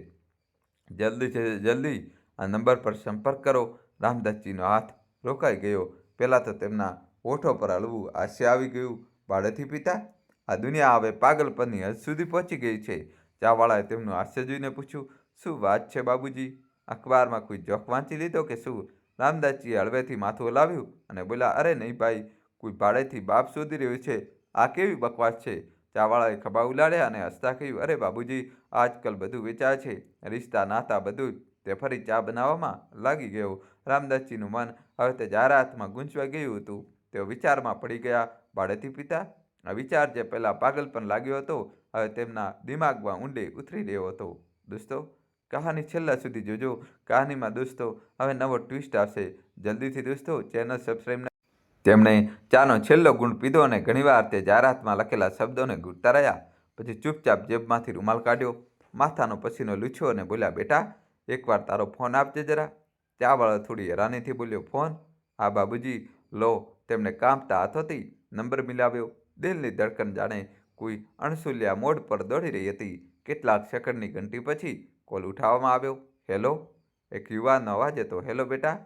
જલ્દી છે જલ્દી, આ નંબર પર સંપર્ક કરો. રામદાસજીનો હાથ રોકાઈ ગયો. પહેલાં તો તેમના હોઠો પર હળવું હાસ્ય આવી ગયું. ભાડેથી પિતા? આ દુનિયા હવે પાગલપનની હદ સુધી પહોંચી ગઈ છે. ચાવાળાએ તેમનું હાસ્ય જોઈને પૂછ્યું, શું વાત છે બાબુજી? અખબારમાં કોઈ જોક વાંચી લીધો કે શું? રામદાસજીએ હળવેથી માથું હલાવ્યું અને બોલ્યા, અરે નહીં ભાઈ, કોઈ ભાડેથી બાપ શોધી રહ્યું છે. આ કેવી બકવાસ છે? ચાવાળાએ ખભા ઉલાડ્યા અને હસતા કહ્યું, અરે બાબુજી, આજકાલ બધું વેચાય છે, રિશ્તા નાતા બધું જ. તે ફરી ચા બનાવવામાં લાગી ગયો. રામદાસજીનું મન હવે તે જાહેરાતમાં ગૂંચવાઈ ગયું હતું. તેઓ વિચારમાં પડી ગયા. ભાડેથી પિતા? આ વિચાર જે પહેલાં પાગલપન લાગ્યો હતો, હવે તેમના દિમાગમાં ઊંડે ઉતરી રહ્યો હતો. દોસ્તો, કહાની છેલ્લા સુધી જોજો. કહાનીમાં દોસ્તો હવે નવો ટ્વિસ્ટ આવશે. જલ્દીથી દોસ્તો ચેનલ સબસ્ક્રાઈબ. તેમણે ચાનો છેલ્લો ગુણ પીધો અને ઘણીવાર તે જાહેરાતમાં લખેલા શબ્દોને ઘૂંટતા રહ્યા. પછી ચૂપચાપ જેબમાંથી રૂમાલ કાઢ્યો, માથાનો પસીનો લૂછ્યો અને બોલ્યા, બેટા, એકવાર તારો ફોન આપજે જરા. ચાવાળો થોડી હેરાનીથી બોલ્યો, ફોન? હા બાબુજી, લો. તેમણે કાંપતા હાથોથી નંબર મિલાવ્યો. દિલની ધડકન જાણે કોઈ અણસુલ્યા મોડ પર દોડી રહી હતી. કેટલાક સેકન્ડની ઘંટી પછી કોલ ઉઠાવવામાં આવ્યો. હેલો. એક યુવાનનો અવાજ હતો. હેલો બેટા,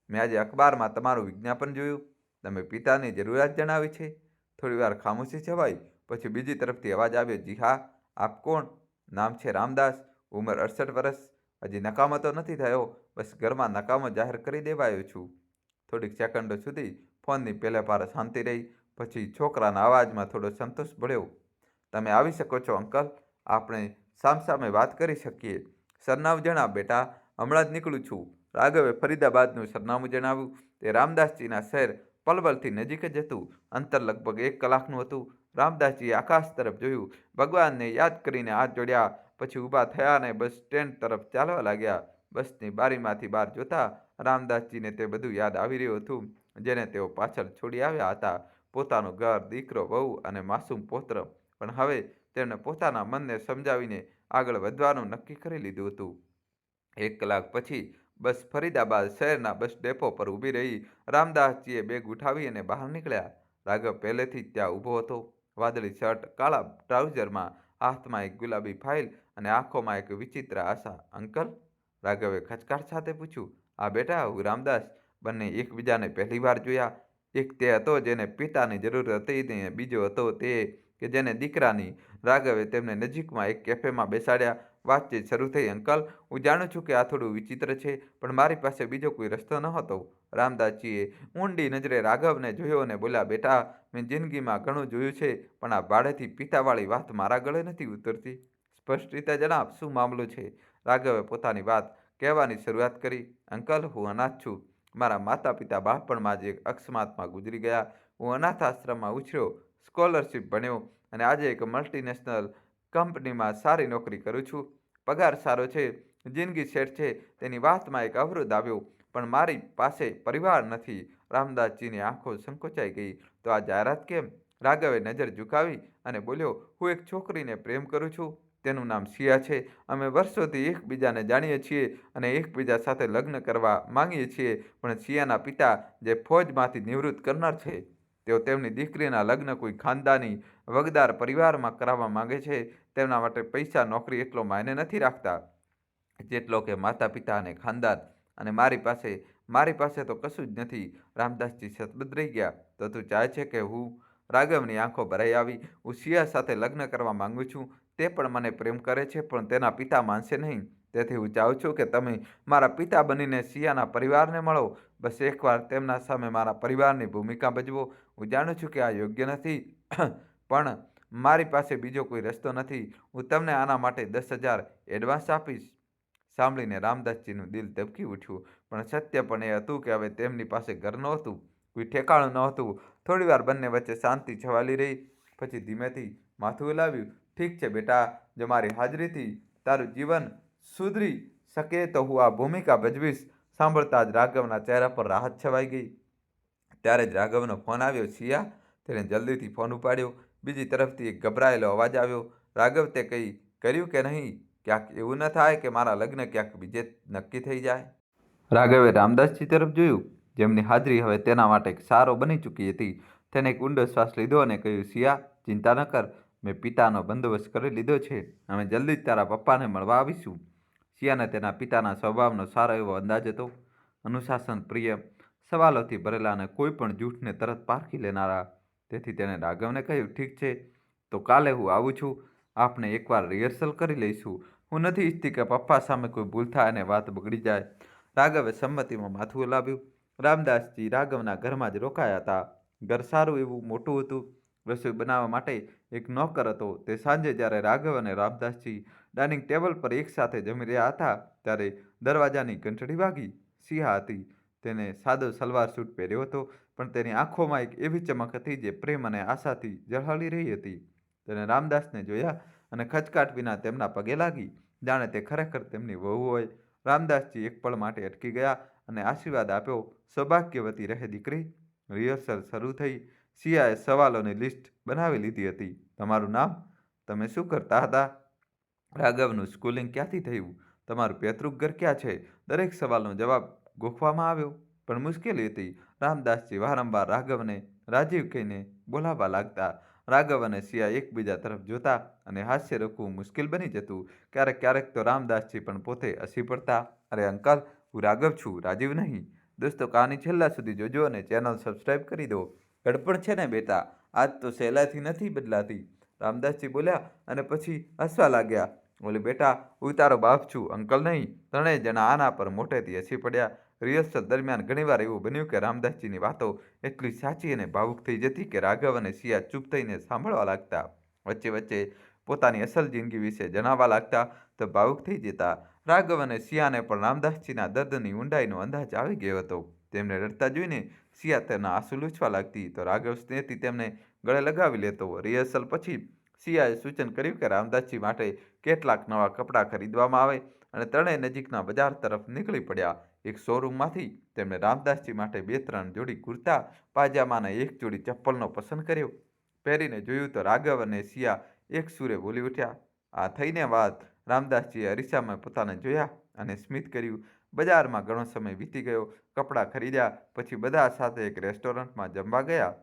મેં આજે અખબારમાં તમારું વિજ્ઞાપન જોયું. તમે પિતાની જરૂરિયાત જણાવી છે. થોડીવાર ખામોશી છવાઈ. પછી બીજી તરફથી અવાજ આવ્યો, જી હા, આપ કોણ? નામ છે રામદાસ, ઉંમર 68 વર્ષ. હજી નકામો તો નથી થયો, બસ ઘરમાં નકામો જાહેર કરી દેવાયો છું. થોડીક સેકન્ડો સુધી ફોનની પહેલે પાર શાંતિ રહી. પછી છોકરાના અવાજમાં થોડો સંતોષ ભળ્યો. તમે આવી શકો છો અંકલ, આપણે સામસામે વાત કરી શકીએ. સરનામું જણાવ બેટા, હમણાં જ નીકળું છું. રાઘવે ફરીદાબાદનું સરનામું જણાવ્યું. તે રામદાસજીના શહેર પલવલથી નજીક જ હતું. અંતર લગભગ 1 કલાકનું હતું. રામદાસજીએ આકાશ તરફ જોયું, ભગવાનને યાદ કરીને હાથ જોડ્યા. પછી ઊભા થયા અને બસ સ્ટેન્ડ તરફ ચાલવા લાગ્યા. બસની બારીમાંથી બહાર જોતા રામદાસજીને તે બધું યાદ આવી રહ્યું હતું જેને તેઓ પાછળ છોડી આવ્યા હતા. પોતાનું ઘર, દીકરો, વહુ અને માસૂમ પૌત્ર. પણ હવે તેમણે પોતાના મનને સમજાવીને આગળ વધવાનું નક્કી કરી લીધું હતું. 1 કલાક પછી બસ ફરીદાબાદ શહેરના બસ ડેપો પર ઊભી રહી. રામદાસજીએ બેગ ઉઠાવી અને બહાર નીકળ્યા. રાઘવ પહેલેથી જ ત્યાં ઊભો હતો. વાદળી શર્ટ, કાળા ટ્રાઉઝરમાં, હાથમાં એક ગુલાબી ફાઇલ અને આંખોમાં એક વિચિત્ર આશા. અંકલ? રાઘવે ખચકાટ સાથે પૂછ્યું. હા બેટા, હું રામદાસ. બંને એકબીજાને પહેલી વાર જોયા. એક તે હતો જેને પિતાની જરૂર હતી ને બીજો હતો તે કે જેને દીકરાની. રાઘવે તેમને નજીકમાં એક કેફેમાં બેસાડ્યા. વાતચીત શરૂ થઈ. અંકલ, હું જાણું છું કે આ થોડું વિચિત્ર છે, પણ મારી પાસે બીજો કોઈ રસ્તો નહોતો. રામદાસજીએ ઊંડી નજરે રાઘવને જોયો અને બોલ્યા, બેટા, મેં જિંદગીમાં ઘણું જોયું છે, પણ આ ભાડેથી પિતાવાળી વાત મારા ગળે નથી ઉતરતી. સ્પષ્ટ રીતે જણાવ, શું મામલો છે? રાઘવે પોતાની વાત કહેવાની શરૂઆત કરી. અંકલ, હું અનાથ છું. મારા માતા પિતા બાળપણમાં જ એક અકસ્માતમાં ગુજરી ગયા. હું અનાથ આશ્રમમાં ઉછર્યો, સ્કોલરશિપ ભણ્યો અને આજે એક મલ્ટીનેશનલ કંપનીમાં સારી નોકરી કરું છું. પગાર સારો છે, જિંદગી સેટ છે. તેની વાતમાં એક અવરોધ આવ્યો, પણ મારી પાસે પરિવાર નથી. રામદાસજીની આંખો સંકોચાઈ ગઈ. તો આ જાહેરાત કેમ? રાઘવે નજર ઝુકાવી અને બોલ્યો, હું એક છોકરીને પ્રેમ કરું છું. તેનું નામ શિયા છે. અમે વર્ષોથી એકબીજાને જાણીએ છીએ અને એકબીજા સાથે લગ્ન કરવા માંગીએ છીએ. પણ શિયાના પિતા, જે ફૌજમાંથી નિવૃત્ત કરનાર છે, તેઓ તેમની દીકરીના લગ્ન કોઈ ખાનદાની વગદાર પરિવારમાં કરાવવા માંગે છે. તેમના માટે પૈસા, નોકરી એટલો માયને નથી રાખતા જેટલો કે માતા પિતા અને ખાનદાન. અને મારી પાસે તો કશું જ નથી. રામદાસજી સતબદ્ધ રહી ગયા. તો તું ચાહે છે કે હું? રાઘવની આંખો ભરાઈ આવી. હું શિયા સાથે લગ્ન કરવા માંગુ છું. તે પણ મને પ્રેમ કરે છે, પણ તેના પિતા માનશે નહીં. તેથી હું ચાહું છું કે તમે મારા પિતા બનીને શિયાના પરિવારને મળો. બસ એકવાર તેમના સામે મારા પરિવારની ભૂમિકા ભજવો. હું જાણું છું કે આ યોગ્ય નથી, પણ મારી પાસે બીજો કોઈ રસ્તો નથી. હું તમને આના માટે 10,000 એડવાન્સ આપીશ. સાંભળીને રામદાસજીનું દિલ ધબકી ઉઠ્યું. પણ સત્ય પણ એ હતું કે હવે તેમની પાસે ઘર નહોતું, કોઈ ઠેકાણું નહોતું. થોડીવાર બંને વચ્ચે શાંતિ છવાલી રહી. પછી ધીમેથી માથું હલાવ્યું. ઠીક છે બેટા, જો મારી હાજરીથી તારું જીવન સુધરી શકે તો હું આ ભૂમિકા ભજવીશ. સાંભળતા જ રાઘવના ચહેરા પર રાહત છવાઈ ગઈ. ત્યારે જ રાઘવનો ફોન આવ્યો. શિયા? તેણે જલ્દીથી ફોન ઉપાડ્યો. બીજી તરફથી એક ગભરાયેલો અવાજ આવ્યો. રાઘવ, તે કંઈ કર્યું કે નહીં? ક્યાંક એવું ન થાય કે મારા લગ્ન ક્યાંક બીજે નક્કી થઈ જાય? રાઘવે રામદાસજી તરફ જોયું, જેમની હાજરી હવે તેના માટે એક સહારો બની ચૂકી હતી. તેણે એક ઊંડો શ્વાસ લીધો અને કહ્યું, શિયા, ચિંતા ન કર. મેં પિતાનો બંદોબસ્ત કરી લીધો છે. અમે જલ્દી જ તારા પપ્પાને મળવા આવીશું. શિયાને તેના પિતાના સ્વભાવનો સારો એવો અંદાજ હતો. અનુશાસન પ્રિય, સવાલોથી ભરેલા અને કોઈ પણ જૂઠને તરત પારખી લેનારા. તેથી તેણે રાઘવને કહ્યું, ઠીક છે, તો કાલે હું આવું છું. આપણે એકવાર રિહર્સલ કરી લઈશું. હું નથી ઈચ્છતી કે પપ્પા સામે કોઈ ભૂલ થાય અને વાત બગડી જાય. રાઘવે સંમતિમાં માથું હલાવ્યું. રામદાસજી રાઘવના ઘરમાં જ રોકાયા હતા. ઘર સારું એવું મોટું હતું. રસોઈ બનાવવા માટે એક નોકર હતો. તે સાંજે જ્યારે રાઘવ અને રામદાસજી ડાઇનિંગ ટેબલ પર એકસાથે જમી રહ્યા હતા ત્યારે દરવાજાની ઘંટડી વાગી. શિયા હતી. તેને સાદો સલવાર સૂટ પહેર્યો હતો, પણ તેની આંખોમાં એક એવી ચમક હતી જે પ્રેમ અને આશાથી ઝળહળી રહી હતી. તેણે રામદાસને જોયા અને ખચકાટ વિના તેમના પગે લાગી. જાણે તે ખરેખર તેમની વહુ હોય. રામદાસજી એક પળ માટે અટકી ગયા અને આશીર્વાદ આપ્યો. સૌભાગ્યવતી રહે દીકરી. રિહર્સલ શરૂ થઈ. સિયાએ સવાલોની લિસ્ટ બનાવી લીધી હતી. તમારું નામ? તમે શું કરતા હતા? રાઘવનું સ્કૂલિંગ ક્યાંથી થયું? તમારું પૈતૃક ઘર ક્યાં છે? દરેક સવાલનો જવાબ ગોખવામાં આવ્યો. પણ મુશ્કેલી હતી. રામદાસજી વારંવાર રાઘવને રાજીવ કહીને બોલાવવા લાગતા. રાઘવ અને સિયા એકબીજા તરફ જોતા અને હાસ્ય રોકવું મુશ્કેલ બની જતું. ક્યારેક ક્યારેક તો રામદાસજી પણ પોતે હસી પડતા. અરે અંકલ, હું રાઘવ છું, રાજીવ નહીં. દોસ્તો, કહાની છેલ્લા સુધી જોજો અને ચેનલ સબસ્ક્રાઈબ કરી દો. ગડપણ છે ને બેટા, આજ તો સહેલાઈથી નથી બદલાતી, રામદાસજી બોલ્યા અને પછી હસવા લાગ્યા. બોલે, બેટા, હું તારો બાપ છું, અંકલ નહીં. ત્રણેય જણા આના પર મોટેથી હસી પડ્યા. રિહર્સલ દરમિયાન ઘણીવાર એવું બન્યું કે રામદાસજીની વાતો એટલી સાચી અને ભાવુક થઈ જતી કે રાઘવ અને સિયા ચૂપ થઈને સાંભળવા લાગતા. વચ્ચે વચ્ચે પોતાની અસલ જિંદગી વિશે જણાવવા લાગતા તો ભાવુક થઈ જતા. રાઘવ અને સિયાને પણ રામદાસજીના દર્દની ઊંડાઈનો અંદાજ આવી ગયો હતો. તેમને રડતા જોઈને સિયા તેના આંસુ લૂછવા લાગતી તો રાઘવ સ્નેહથી તેમને ગળે લગાવી લેતો. રિહર્સલ પછી સિયાએ સૂચન કર્યું કે રામદાસજી માટે કેટલાક નવા કપડાં ખરીદવામાં આવે અને ત્રણેય નજીકના બજાર તરફ નીકળી પડ્યા. એક શોરૂમમાંથી તેમણે રામદાસજી માટે 2-3 જોડી કુર્તા પાયજામા અને એક જોડી ચપ્પલનો પસંદ કર્યો. પહેરીને જોયું તો રાઘવ અને સિયા એક સૂરે બોલી ઉઠ્યા. આ થઈને વાત. રામદાસજીએ અરીસામાં પોતાને જોયા અને સ્મિત કર્યું. બજારમાં ઘણો સમય વીતી ગયો. કપડાં ખરીદ્યા પછી બધા સાથે એક રેસ્ટોરન્ટમાં જમવા ગયા.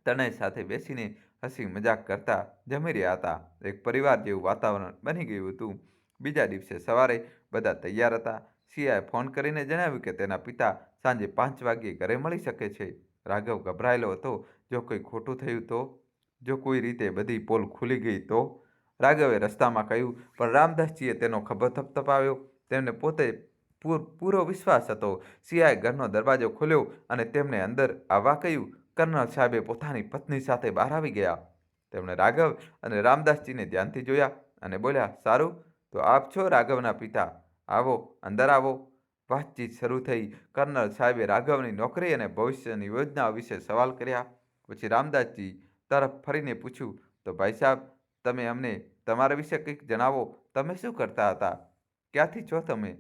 ત્રણેય સાથે બેસીને હસી મજાક કરતા જમી રહ્યા હતા. એક પરિવાર જેવું વાતાવરણ બની ગયું હતું. બીજા દિવસે સવારે બધા તૈયાર હતા. સિયાએ ફોન કરીને જણાવ્યું કે તેના પિતા સાંજે 5 વાગ્યે ઘરે મળી શકે છે. રાઘવ ગભરાયેલો હતો. જો કંઈ ખોટું થયું તો? જો કોઈ રીતે બધી પોલ ખુલી ગઈ તો? રાઘવે રસ્તામાં કહ્યું, પણ રામદાસજીએ તેનો ખભો થપથપાવ્યો. તેમને પોતે પૂરો વિશ્વાસ હતો. સિયાએ ઘરનો દરવાજો ખોલ્યો અને તેમને અંદર આવવા કહ્યું. કર્નલ સાહેબે પોતાની પત્ની સાથે બહાર આવી ગયા. તેમણે રાઘવ અને રામદાસજીને ધ્યાનથી જોયા અને બોલ્યા, સારું, તો આપ છો રાઘવના પિતા? આવો, અંદર આવો. વાતચીત શરૂ થઈ. કર્નલ સાહેબે રાઘવની નોકરી અને ભવિષ્યની યોજનાઓ વિશે સવાલ કર્યા. પછી રામદાસજી તરફ ફરીને પૂછ્યું, તો ભાઈ સાહેબ, તમે અમને તમારા વિશે કંઈક જણાવો. તમે શું કરતા હતા? ક્યાંથી છો તમે?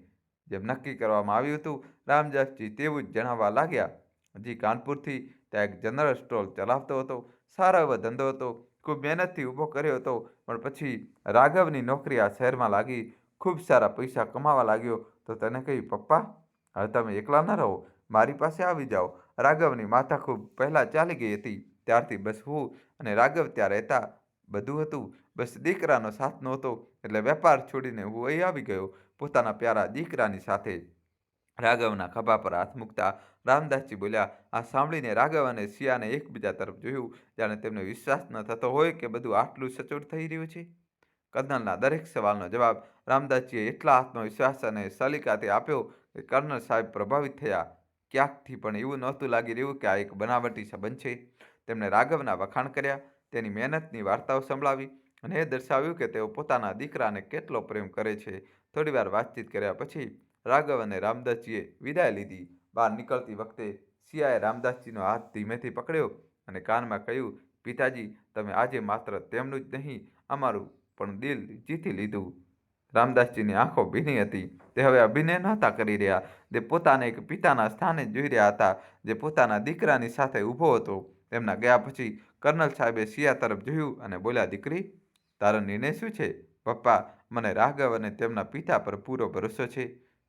જેમ નક્કી કરવામાં આવ્યું હતું, રામદાસજી તેવું જ જણાવવા લાગ્યા. હજી કાનપુરથી ત્યાં એક જનરલ સ્ટોર ચલાવતો હતો. સારો એવો ધંધો હતો. ખૂબ મહેનતથી ઊભો કર્યો હતો. પણ પછી રાઘવની નોકરી આ શહેરમાં લાગી. ખૂબ સારા પૈસા કમાવા લાગ્યો તો તેને કહ્યું, પપ્પા, હવે તમે એકલા ન રહો, મારી પાસે આવી જાઓ. રાઘવની માતા ખૂબ પહેલાં ચાલી ગઈ હતી. ત્યારથી બસ હું અને રાઘવ ત્યાં રહેતા. બધું હતું, બસ દીકરાનો સાથ નહોતો. એટલે વેપાર છોડીને હું અહીં આવી ગયો પોતાના પ્યારા દીકરાની સાથે. રાઘવના ખભા પર હાથ મૂકતા રામદાસજી બોલ્યા. આ સાંભળીને રાઘવ અને સિયાને એકબીજા તરફ જોયું, જાણે તેમને વિશ્વાસ ન થતો હોય કે બધું આટલું સચોટ થઈ રહ્યું છે. કર્નલના દરેક સવાલનો જવાબ રામદાસજીએ એટલા આત્મવિશ્વાસ અને સલીકાથી આપ્યો કે કર્નલ સાહેબ પ્રભાવિત થયા. ક્યાંકથી પણ એવું નહોતું લાગી રહ્યું કે આ એક બનાવટી સંબંધ છે. તેમણે રાઘવના વખાણ કર્યા, તેની મહેનતની વાર્તાઓ સંભળાવી અને એ દર્શાવ્યું કે તેઓ પોતાના દીકરાને કેટલો પ્રેમ કરે છે. થોડીવાર વાતચીત કર્યા પછી રાઘવ અને રામદાસજીએ વિદાય લીધી. બહાર નીકળતી વખતે સિયાએ રામદાસજીનો હાથ ધીમેથી પકડ્યો અને કાનમાં કહ્યું, પિતાજી, તમે આજે માત્ર તેમનું જ નહીં, અમારું પણ દિલ જીતી લીધું. રામદાસજીની આંખો ભીની હતી. તે હવે અભિનય નહોતા કરી રહ્યા. તે પોતાને એક પિતાના સ્થાને જોઈ રહ્યા હતા, જે પોતાના દીકરાની સાથે ઊભો હતો. તેમના ગયા પછી કર્નલ સાહેબે સિયા તરફ જોયું અને બોલ્યા, દીકરી, તારો નિર્ણય શું છે? પપ્પા, મને રાઘવ અને તેમના પિતા પર પૂરો ભરોસો છે.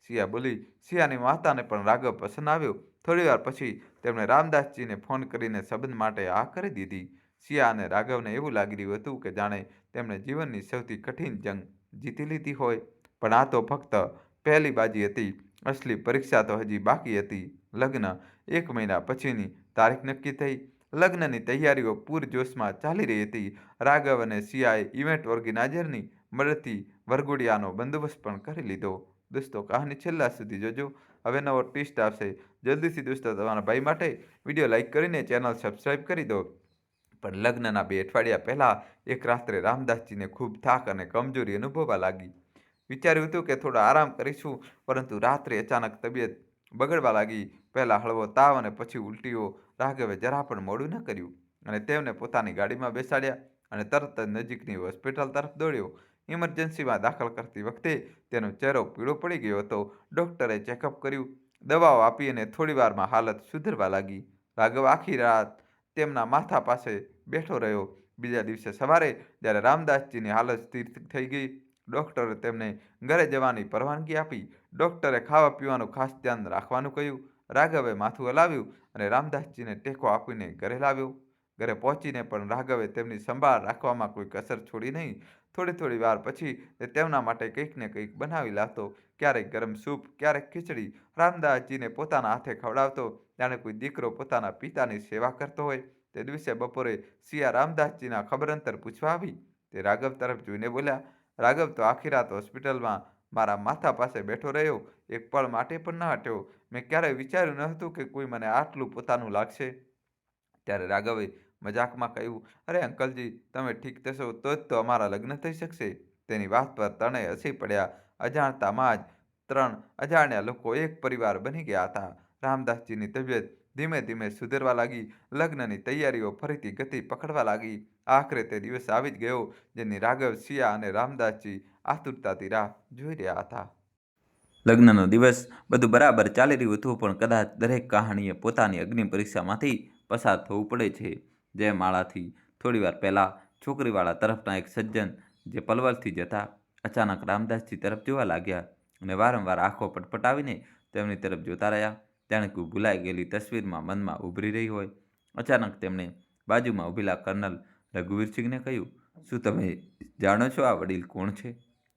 સિયા બોલી. સિયાની માતાને પણ રાઘવ પસંદ આવ્યો. થોડીવાર પછી તેમણે રામદાસજીને ફોન કરીને સંબંધ માટે હા કરી દીધી. સિયા અને રાઘવને એવું લાગી રહ્યું હતું કે જાણે તેમણે જીવનની સૌથી કઠિન જંગ જીતી લીધી હોય. પણ આ તો ફક્ત પહેલી બાજી હતી. અસલી પરીક્ષા તો હજી બાકી હતી. લગ્ન. 1 મહિના પછીની તારીખ નક્કી થઈ. લગ્નની તૈયારીઓ પૂરજોશમાં ચાલી રહી હતી. રાઘવ અને સિયાએ ઇવેન્ટ ઓર્ગેનાઇઝરની મદદથી વરઘોડિયાનો બંદોબસ્ત પણ કરી લીધો. દોસ્તો, કહાની છેલ્લા સુધી જોજો. હવે નવો ટ્વિસ્ટ આવશે. જલ્દીથી દોસ્તો તમારા ભાઈ માટે વિડીયો લાઈક કરીને ચેનલ સબસ્ક્રાઈબ કરી દો. પણ લગ્નના 2 અઠવાડિયા પહેલાં એક રાત્રે રામદાસજીને ખૂબ થાક અને કમજોરી અનુભવવા લાગી. વિચાર્યું હતું કે થોડો આરામ કરીશું, પરંતુ રાત્રે અચાનક તબિયત બગડવા લાગી. પહેલાં હળવો તાવ અને પછી ઉલટીઓ. રાઘવે જરા પણ મોડું ન કર્યું અને તેમને પોતાની ગાડીમાં બેસાડ્યા અને તરત જ નજીકની હોસ્પિટલ તરફ દોડ્યો. ઇમરજન્સીમાં દાખલ કરતી વખતે તેનો ચહેરો પીળો પડી ગયો હતો. ડૉક્ટરે ચેકઅપ કર્યું, દવાઓ આપી અને થોડીવારમાં હાલત સુધરવા લાગી. રાઘવ આખી રાત તેમના માથા પાસે બેઠો રહ્યો. બીજા દિવસે સવારે જ્યારે રામદાસજીની હાલત સ્થિર થઈ ગઈ, ડૉક્ટરે તેમને ઘરે જવાની પરવાનગી આપી. ડૉક્ટરે ખાવા પીવાનું ખાસ ધ્યાન રાખવાનું કહ્યું. રાઘવે માથું હલાવ્યું અને રામદાસજીને ટેકો આપીને ઘરે લાવ્યો. ઘરે પહોંચીને પણ રાઘવે તેમની સંભાળ રાખવામાં કોઈ કસર છોડી નહીં. થોડી વાર પછી તે તેમના માટે કંઈક ને કંઈક બનાવી લાવતો, ક્યારેક ગરમ સૂપ, ક્યારેક ખીચડી. રામદાસજીને પોતાના હાથે ખવડાવતો, જાણે કોઈ દીકરો પોતાના પિતાની સેવા કરતો હોય. તે દિવસે બપોરે સિયા રામદાસજીના ખબરઅંતર પૂછવા આવી. તે રાઘવ તરફ જોઈને બોલ્યા, રાઘવ તો આખી રાત હોસ્પિટલમાં મારા માથા પાસે બેઠો રહ્યો, એક પળ માટે પણ ન હટ્યો. મેં ક્યારેય વિચાર્યું ન હતું કે કોઈ મને આટલું પોતાનું લાગશે. ત્યારે રાઘવે મજાકમાં કહ્યું, અરે અંકલજી, તમે ઠીક થશો તો જ તો અમારા લગ્ન થઈ શકશે. તેની વાત પર ત્રણેય હસી પડ્યા. અજાણતામાં જ 3 અજાણ્યા લોકો એક પરિવાર બની ગયા હતા. રામદાસજીની તબિયત ધીમે ધીમે સુધરવા લાગી. લગ્નની તૈયારીઓ ફરીથી ગતિ પકડવા લાગી. આખરે તે દિવસ આવી જ ગયો જેની રાઘવ, સિયા અને રામદાસજી આતુરતાથી રાહ જોઈ રહ્યા હતા. લગ્નનો દિવસ બધું બરાબર ચાલી રહ્યું હતું, પણ કદાચ દરેક કહાણીએ પોતાની અગ્નિ પરીક્ષામાંથી પસાર થવું પડે છે. જયમાળાથી થોડીવાર પહેલાં છોકરીવાળા તરફના એક સજ્જન જે પલવલથી જતા અચાનક રામદાસજી તરફ જોવા લાગ્યા અને વારંવાર આંખો પટપટાવીને તેમની તરફ જોતા રહ્યા, જાણે કોઈ ભૂલાઈ ગયેલી તસવીરમાં મનમાં ઉભરી રહી હોય. અચાનક તેમણે બાજુમાં ઊભેલા કર્નલ રઘુવીરસિંહને કહ્યું, શું તમે જાણો છો આ વડીલ કોણ છે?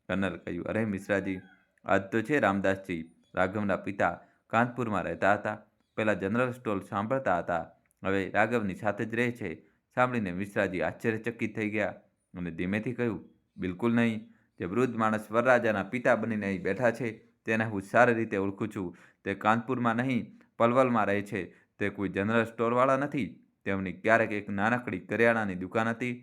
કર્નલ કહ્યું, અરે મિશ્રાજી, આજ તો છે રામદાસજી. રાઘવના પિતા કાનપુરમાં રહેતા હતા. પહેલાં જનરલ સ્ટોર સાંભળતા હતા, હવે રાઘવની સાથે જ રહે છે. સાંભળીને મિશ્રાજી આશ્ચર્યચકિત થઈ ગયા અને ધીમેથી કહ્યું, બિલકુલ નહીં. જે વૃદ્ધ માણસ વરરાજાના પિતા બનીને અહીં બેઠા છે તેને હું સારી રીતે ઓળખું છું. તે કાનપુરમાં નહીં, પલવલમાં રહે છે. તે કોઈ જનરલ સ્ટોરવાળા નથી. તેમની ક્યારેક એક નાનકડી કરિયાણાની દુકાન હતી,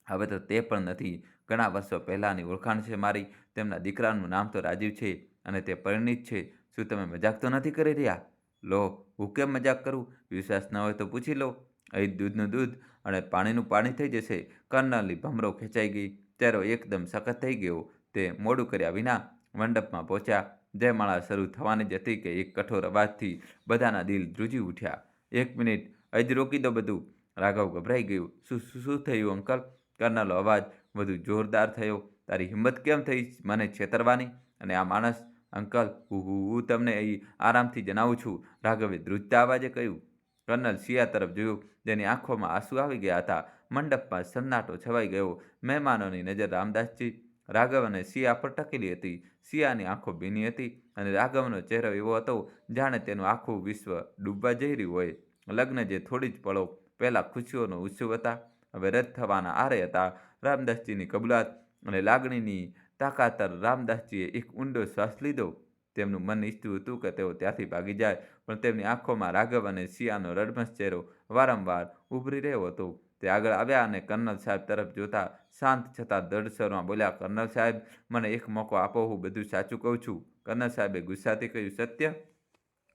હવે તો તે પણ નથી. ઘણા વર્ષો પહેલાંની ઓળખાણ છે મારી. તેમના દીકરાનું નામ તો રાજીવ છે અને તે પરિણીત છે. શું તમે મજાક તો નથી કરી રહ્યા? લો, હું કેમ મજાક કરું? વિશ્વાસ ન હોય તો પૂછી લો. અહીં દૂધનું દૂધ અને પાણીનું પાણી થઈ જશે. કર્નલની ભમરો ખેંચાઈ ગઈ, ચહેરો એકદમ સખત થઈ ગયો. તે મોડું કર્યા વિના મંડપમાં પહોંચ્યા. જયમાળા શરૂ થવાની જ હતી કે એક કઠોર અવાજથી બધાના દિલ ધ્રુજી ઉઠ્યા. 1 મિનિટ, અહીં જ રોકી દો બધું. રાઘવ ગભરાઈ ગયું. શું થયું અંકલ? કર્નલનો અવાજ વધુ જોરદાર થયો. તારી હિંમત કેમ થઈ મને છેતરવાની? અને આ માણસ? અંકલ, હું તમને અહીં આરામથી જણાવું છું, રાઘવે ધ્રુજતા અવાજે કહ્યું. કર્નલ સિયા તરફ જોયું, જેની આંખોમાં આંસુ આવી ગયા હતા. મંડપમાં સન્નાટો છવાઈ ગયો. મહેમાનોની નજર રામદાસજી, રાઘવ અને સિયા પર ટકેલી હતી. સિયાની આંખો ભીની હતી અને રાઘવનો ચહેરો એવો હતો જાણે તેનું આખું વિશ્વ ડૂબવા જઈ રહ્યું હોય. લગ્ન જે થોડી જ પળો પહેલાં ખુશીઓનો ઉત્સવ હતા, હવે રદ થવાના આરે હતા. રામદાસજીની કબૂલાત અને લાગણીની તાકાતર રામદાસજીએ એક ઊંડો શ્વાસ લીધો. તેમનું મન ઈચ્છતું હતું કે તેઓ ત્યાંથી ભાગી જાય, પણ તેમની આંખોમાં રાઘવ અને સિયાનો રડમસ ચહેરો વારંવાર ઉભરી રહ્યો હતો. તે આગળ આવ્યા અને કર્નલ સાહેબ તરફ જોતા શાંત છતાં દૃઢ સ્વરમાં બોલ્યા, કર્નલ સાહેબ, મને એક મોકો આપો, હું બધું સાચું કહું છું. કર્નલ સાહેબે ગુસ્સાથી કહ્યું, સત્ય?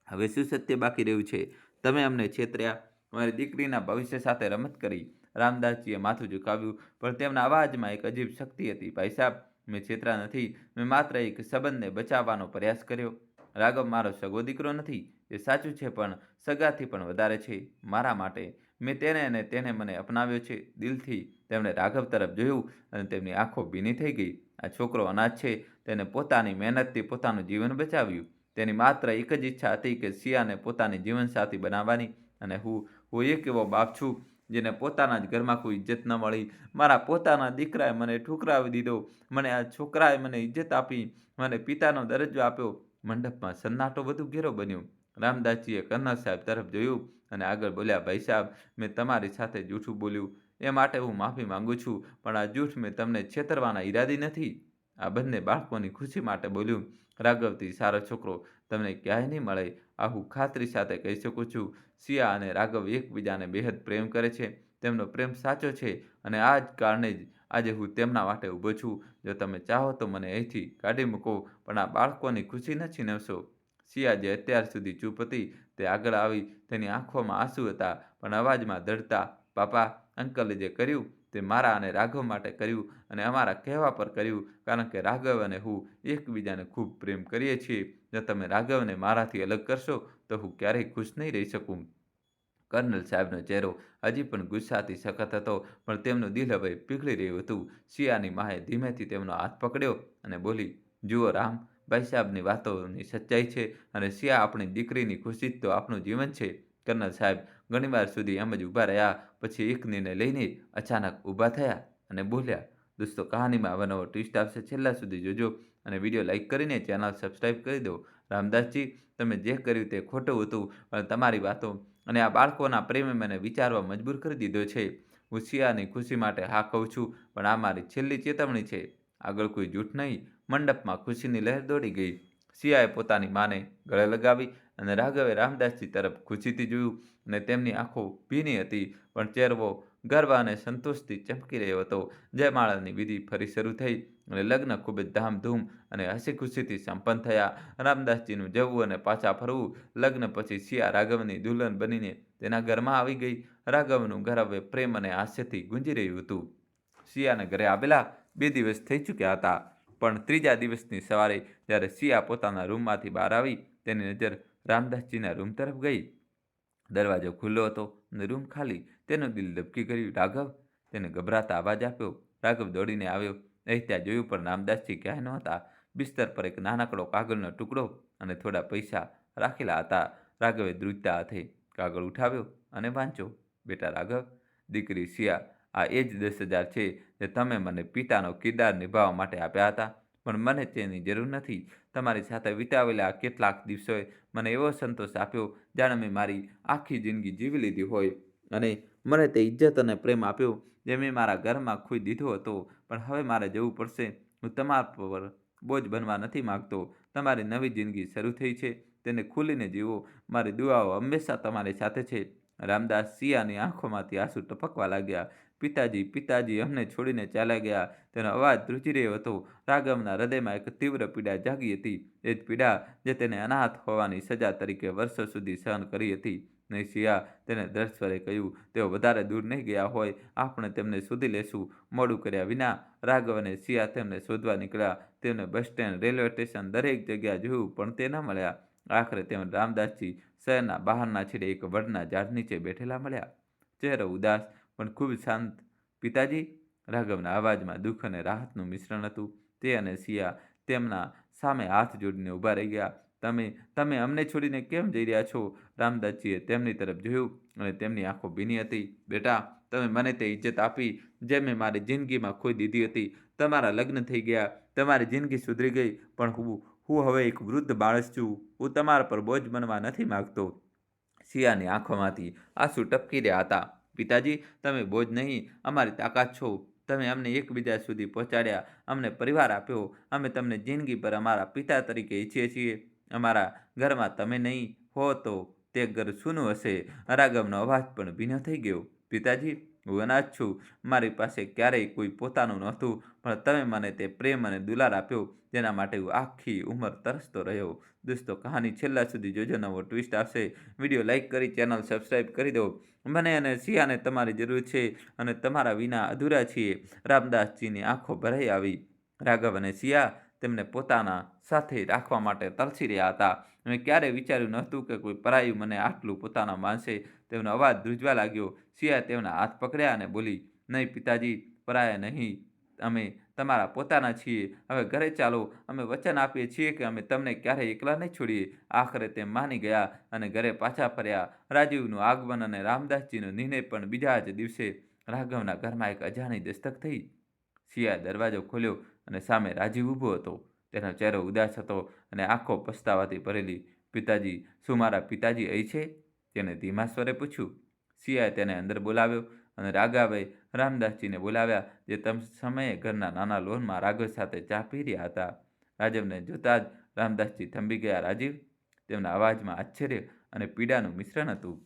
હવે શું સત્ય બાકી રહ્યું છે? તમે અમને છેતર્યા, મારી દીકરીના ભવિષ્ય સાથે રમત કરી. રામદાસજીએ માથું ઝુકાવ્યું, પણ તેમના અવાજમાં એક અજીબ શક્તિ હતી. ભાઈ સાહેબ, મેં છેતરા નથી. મેં માત્ર એક સંબંધને બચાવવાનો પ્રયાસ કર્યો. રાઘવ મારો સગો દીકરો નથી, એ સાચું છે, પણ સગાથી પણ વધારે છે મારા માટે. મેં તેને અને તેને મને અપનાવ્યો છે દિલથી. તેમણે રાઘવ તરફ જોયું અને તેમની આંખો ભીની થઈ ગઈ. આ છોકરો અનાથ છે. તેને પોતાની મહેનતથી પોતાનું જીવન બચાવ્યું. તેની માત્ર એક જ ઈચ્છા હતી કે સિયાને પોતાની જીવનસાથી બનાવવાની. અને હું એક એવો બાપ છું જેને પોતાના જ ઘરમાં કોઈ ઇજ્જત ન મળી. મારા પોતાના દીકરાએ મને ઠુકરાવી દીધો. મને આ છોકરાએ મને ઇજ્જત આપી, મને પિતાનો દરજ્જો આપ્યો. મંડપમાં સન્નાટો વધુ ઘેરો બન્યો. રામદાસજીએ કર્નલ સાહેબ તરફ જોયું અને આગળ બોલ્યા, ભાઈ સાહેબ, મેં તમારી સાથે જૂઠું બોલ્યું, એ માટે હું માફી માંગુ છું, પણ આ જૂઠ મેં તમને છેતરવાના ઈરાદી નથી. આ બંને બાળકોની ખુશી માટે બોલ્યું. રાઘવથી સારો છોકરો તમને ક્યાંય નહીં મળે, આ હું ખાતરી સાથે કહી શકું છું. સિયા અને રાઘવ એકબીજાને બેહદ પ્રેમ કરે છે. તેમનો પ્રેમ સાચો છે અને આ જ કારણે જ આજે હું તેમના માટે ઊભો છું. જો તમે ચાહો તો મને અહીંથી કાઢી મૂકો, પણ આ બાળકોની ખુશી ન છીનવશો. સિયા, જે અત્યાર સુધી ચૂપ હતી, તે આગળ આવી. તેની આંખોમાં આંસુ હતા, પણ અવાજમાં દૃઢતા. પાપા, અંકલે જે કર્યું તે મારા અને રાઘવ માટે કર્યું અને અમારા કહેવા પર કર્યું, કારણ કે રાઘવ અને હું એકબીજાને ખૂબ પ્રેમ કરીએ છીએ. જો તમે રાઘવને મારાથી અલગ કરશો તો હું ક્યારેય ખુશ નહીં રહી શકું. કર્નલ સાહેબનો ચહેરો હજી પણ ગુસ્સાથી સખત હતો, પણ તેમનું દિલ હવે પીઘળી રહ્યું હતું. શિયાની માએ ધીમેથી તેમનો હાથ પકડ્યો અને બોલી, જુઓ રામ, ભાઈ સાહેબની વાતોની સચ્ચાઈ છે અને શિયા આપણી દીકરીની ખુશી જ તો આપણું જીવન છે. કર્નલ સાહેબ ઘણીવાર સુધી એમ જ ઊભા રહ્યા, પછી એક નિર્ણય લઈને અચાનક ઊભા થયા અને બોલ્યા. દોસ્તો, કહાનીમાં અવાનવો ટ્વિસ્ટ આવશે, છેલ્લા સુધી જોજો અને વિડીયો લાઇક કરીને ચેનલ સબસ્ક્રાઈબ કરી દો. રામદાસજી, તમે જે કર્યું તે ખોટું હતું, પણ તમારી વાતો અને આ બાળકોના પ્રેમે મને વિચારવા મજબૂર કરી દીધો છે. હું શિયાની ખુશી માટે હા કહું છું, પણ આ મારી છેલ્લી ચેતવણી છે. આગળ કોઈ જૂઠ નહીં. મંડપમાં ખુશીની લહેર દોડી ગઈ. શિયાએ પોતાની માને ગળે લગાવી અને રાઘવે રામદાસજી તરફ ખુશીથી જોયું અને તેમની આંખો ભીની હતી, પણ ચહેરો ગર્વ અને સંતોષથી ચમકી રહ્યો હતો. જયમાળાની વિધિ ફરી શરૂ થઈ અને લગ્ન ખૂબ જ ધામધૂમ અને હસી ખુશીથી સંપન્ન થયા. રામદાસજીનું જવું અને પાછા ફરવું. લગ્ન પછી શિયા રાઘવની દુલ્હન બનીને તેના ઘરમાં આવી ગઈ. રાઘવનું ઘર હવે પ્રેમ અને હાસ્યથી ગુંજી રહ્યું હતું. શિયાના ઘરે આવેલા 2 દિવસ થઈ ચૂક્યા હતા, પણ ત્રીજા દિવસની સવારે જ્યારે શિયા પોતાના રૂમમાંથી બહાર આવી, તેની નજર રામદાસજીના રૂમ તરફ ગઈ. દરવાજો ખુલ્લો હતો અને રૂમ ખાલી. તેનું દિલ ધબકી ગયું. રાઘવ, તેને ગભરાતા અવાજ આપ્યો. રાઘવ દોડીને આવ્યો. અહીં ત્યાં જોયું, પણ રામદાસજી ક્યાંય નહોતા. બિસ્તર પર એક નાનકડો કાગળનો ટુકડો અને થોડા પૈસા રાખેલા હતા. રાઘવે ધ્રુજતા હાથે કાગળ ઉઠાવ્યો અને વાંચ્યો. બેટા રાઘવ, દીકરી શિયા, આ એ જ 10,000 છે જે તમે મને પિતાનો કિરદાર નિભાવવા માટે આપ્યા હતા, પણ મને તેની જરૂર નથી. તમારી સાથે વિતાવેલા આ કેટલાક દિવસોએ મને એવો સંતોષ આપ્યો જાણે મેં મારી આખી જિંદગી જીવી લીધી હોય, અને મને તે ઇજ્જત અને પ્રેમ આપ્યો જે મેં મારા ઘરમાં ખોઈ દીધો હતો. પણ હવે મારે જવું પડશે. હું તમારા પર બોજ બનવા નથી માગતો. તમારી નવી જિંદગી શરૂ થઈ છે, તેને ખુલીને જીવો. મારી દુઆઓ હંમેશા તમારી સાથે છે. રામદાસ શિયાની આંખોમાંથી આંસુ ટપકવા લાગ્યા. પિતાજી, પિતાજી અમને છોડીને ચાલ્યા ગયા. તેનો અવાજ ધ્રુજી રહ્યો હતો. રાઘવના હૃદયમાં એક તીવ્ર પીડા જાગી હતી, એ જ પીડા જે તેને અનાથ હોવાની સજા તરીકે વર્ષો સુધી સહન કરી હતી. નહીં શિયા, તેને દ્રઢ સ્વરે કહ્યું, તેઓ વધારે દૂર નહીં ગયા હોય. આપણે તેમને શોધી લેશું. મોડું કર્યા વિના રાઘવ અને શિયા તેમને શોધવા નીકળ્યા. તેમને બસ સ્ટેન્ડ, રેલવે સ્ટેશન, દરેક જગ્યા જોયું, પણ તે ન મળ્યા. આખરે તેમને રામદાસજી શહેરના બહારના છેડે એક વડના ઝાડ નીચે બેઠેલા મળ્યા. ચહેરો ઉદાસ પણ ખૂબ શાંત. પિતાજી, રાઘવના અવાજમાં દુઃખ અને રાહતનું મિશ્રણ હતું. તે અને શિયા તેમના સામે હાથ જોડીને ઊભા રહી ગયા. તમે અમને છોડીને કેમ જઈ રહ્યા છો? રામદાસજીએ તેમની તરફ જોયું અને તેમની આંખો ભીની હતી. બેટા, તમે મને તે ઇજ્જત આપી જે મેં મારી જિંદગીમાં ખોઈ દીધી હતી. તમારા લગ્ન થઈ ગયા, તમારી જિંદગી સુધરી ગઈ, પણ હું હવે એક વૃદ્ધ માણસ છું. હું તમારા પર બોજ બનવા નથી માગતો. શિયાની આંખોમાંથી આંસુ ટપકી રહ્યા હતા. પિતાજી, તમે બોજ નહીં, અમારી તાકાત છો. તમે અમને એકબીજા સુધી પહોંચાડ્યા, અમને પરિવાર આપ્યો. અમે તમને જિંદગીભર અમારા પિતા તરીકે ઈચ્છીએ છીએ. અમારા ઘરમાં તમે નહીં હો તો તે ઘર સૂનું હશે. રાઘવનો અવાજ પણ ભીનો થઈ ગયો. પિતાજી, હું અનાથ છું. મારી પાસે ક્યારેય કોઈ પોતાનું નહોતું, પણ તમે મને તે પ્રેમ અને દુલાર આપ્યો જેના માટે હું આખી ઉંમર તરસતો રહ્યો. દોસ્તો, કહાની છેલ્લા સુધી જોજો, નવો ટ્વિસ્ટ આવશે. વિડીયો લાઇક કરી ચેનલ સબસ્ક્રાઈબ કરી દો. મને અને શિયાને તમારી જરૂર છે અને તમારા વિના અધૂરા છીએ. રામદાસજીની આંખો ભરાઈ આવી. રાઘવ અને શિયા તેમને પોતાના સાથે રાખવા માટે તરસી રહ્યા હતા. મેં ક્યારેય વિચાર્યું નહોતું કે કોઈ પરાયું મને આટલું પોતાના માનશે. તેમનો અવાજ ધ્રુજવા લાગ્યો. શિયાએ તેમના હાથ પકડ્યા અને બોલી, નહીં પિતાજી, પરાયા નહીં. અમે તમારા પોતાના છીએ. હવે ઘરે ચાલો. અમે વચન આપીએ છીએ કે અમે તમને ક્યારેય એકલા નહીં છોડીએ. આખરે તે માની ગયા અને ઘરે પાછા ફર્યા. રાજીવનું આગમન અને રામદાસજીનો નિર્ણય પણ બીજા જ દિવસે રાઘવના ઘરમાં એક અજાણી દસ્તક થઈ. શિયાએ દરવાજો ખોલ્યો અને સામે રાજીવ ઊભો હતો. તેનો ચહેરો ઉદાસ હતો અને આંખો પસ્તાવાથી ભરેલી. પિતાજી, શું મારા પિતાજી અહીં છે? તેને ધીમા સ્વરે પૂછ્યું. શિયાએ તેને અંદર બોલાવ્યો અને રાઘવે રામદાસજીને બોલાવ્યા, જે તે સમયે ઘરના નાના લોનમાં રાઘવ સાથે ચા પી રહ્યા હતા. રાજીવને જોતાં જ રામદાસજી થંભી ગયા. રાજીવ? તેમના અવાજમાં આશ્ચર્ય અને પીડાનું મિશ્રણ હતું.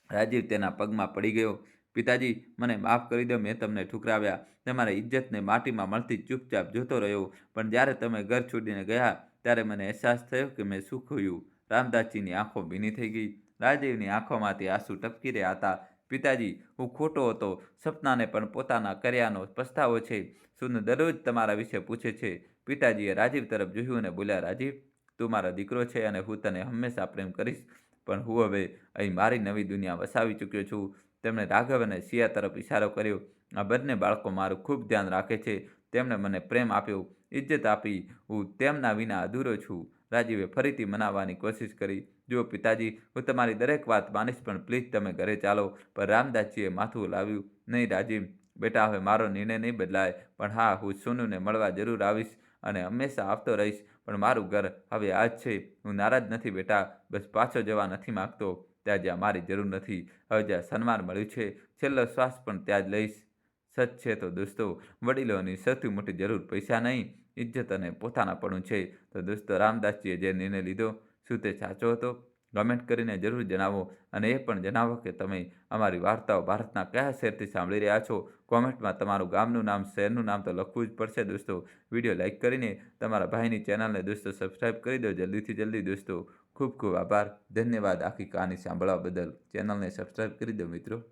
રાજીવ તેના પગમાં પડી ગયો. પિતાજી, મને માફ કરી દો. મેં તમને ઠુકરાવ્યા. તમારી ઇજ્જતને માટીમાં મળતી ચૂપચાપ જોતો રહ્યો, પણ જ્યારે તમે ઘર છોડીને ગયા ત્યારે મને અહેસાસ થયો કે મેં શું ખોયું. રામદાસજીની આંખો ભીની થઈ ગઈ. રાજીવની આંખોમાંથી આંસુ ટપકી રહ્યા હતા. પિતાજી, હું ખોટો હતો. સપનાને પણ પોતાના કર્યાનો પસ્તાવો છે. સુન દરરોજ તમારા વિશે પૂછે છે. પિતાજીએ રાજીવ તરફ જોયું અને બોલ્યા, રાજીવ, તું મારો દીકરો છે અને હું તને હંમેશા પ્રેમ કરીશ. પણ હું હવે અહીં મારી નવી દુનિયા વસાવી ચૂક્યો છું. તેમણે રાઘવ અને સિયા તરફ ઇશારો કર્યો. આ બંને બાળકો મારું ખૂબ ધ્યાન રાખે છે. તેમણે મને પ્રેમ આપ્યો, ઇજ્જત આપી. હું તેમના વિના અધૂરો છું. રાજીવે ફરીથી મનાવવાની કોશિશ કરી. જુઓ પિતાજી, હું તમારી દરેક વાત માનીશ, પણ પ્લીઝ તમે ઘરે ચાલો. પણ રામદાસજીએ માથું હલાવ્યું. નહીં રાજીવ, બેટા, હવે મારો નિર્ણય નહીં બદલાય. પણ હા, હું સોનુને મળવા જરૂર આવીશ અને હંમેશા આવતો રહીશ. પણ મારું ઘર હવે આ જ છે. હું નારાજ નથી બેટા, બસ પાછો જવા નથી માગતો ત્યાં જ્યાં મારી જરૂર નથી. હવે જ્યાં સન્માન મળ્યું છે, છેલ્લો શ્વાસ પણ ત્યાં જ લઈશ. સચ છે તો દોસ્તો, વડીલોની સૌથી મોટી જરૂર પૈસા નહીં, ઇજ્જત અને પોતાનાપણું છે. તો દોસ્તો, રામદાસજીએ જે નિર્ણય લીધો, શું તે સાચો હતો? કમેન્ટ કરીને જરૂર જણાવો. અને એ પણ જણાવો કે તમે અમારી વાર્તાઓ ભારતના કયા શહેરથી સાંભળી રહ્યા છો. કોમેન્ટમાં તમારું ગામનું નામ, શહેરનું નામ તો લખવું જ પડશે દોસ્તો. વિડીયો લાઇક કરીને તમારા ભાઈની ચેનલને દોસ્તો સબસ્ક્રાઈબ કરી દો જલ્દીથી જલ્દી દોસ્તો. ખૂબ ખૂબ આભાર, ધન્યવાદ આખી કહાની સાંભળવા બદલ. ચેનલને સબસ્ક્રાઈબ કરી દો મિત્રો.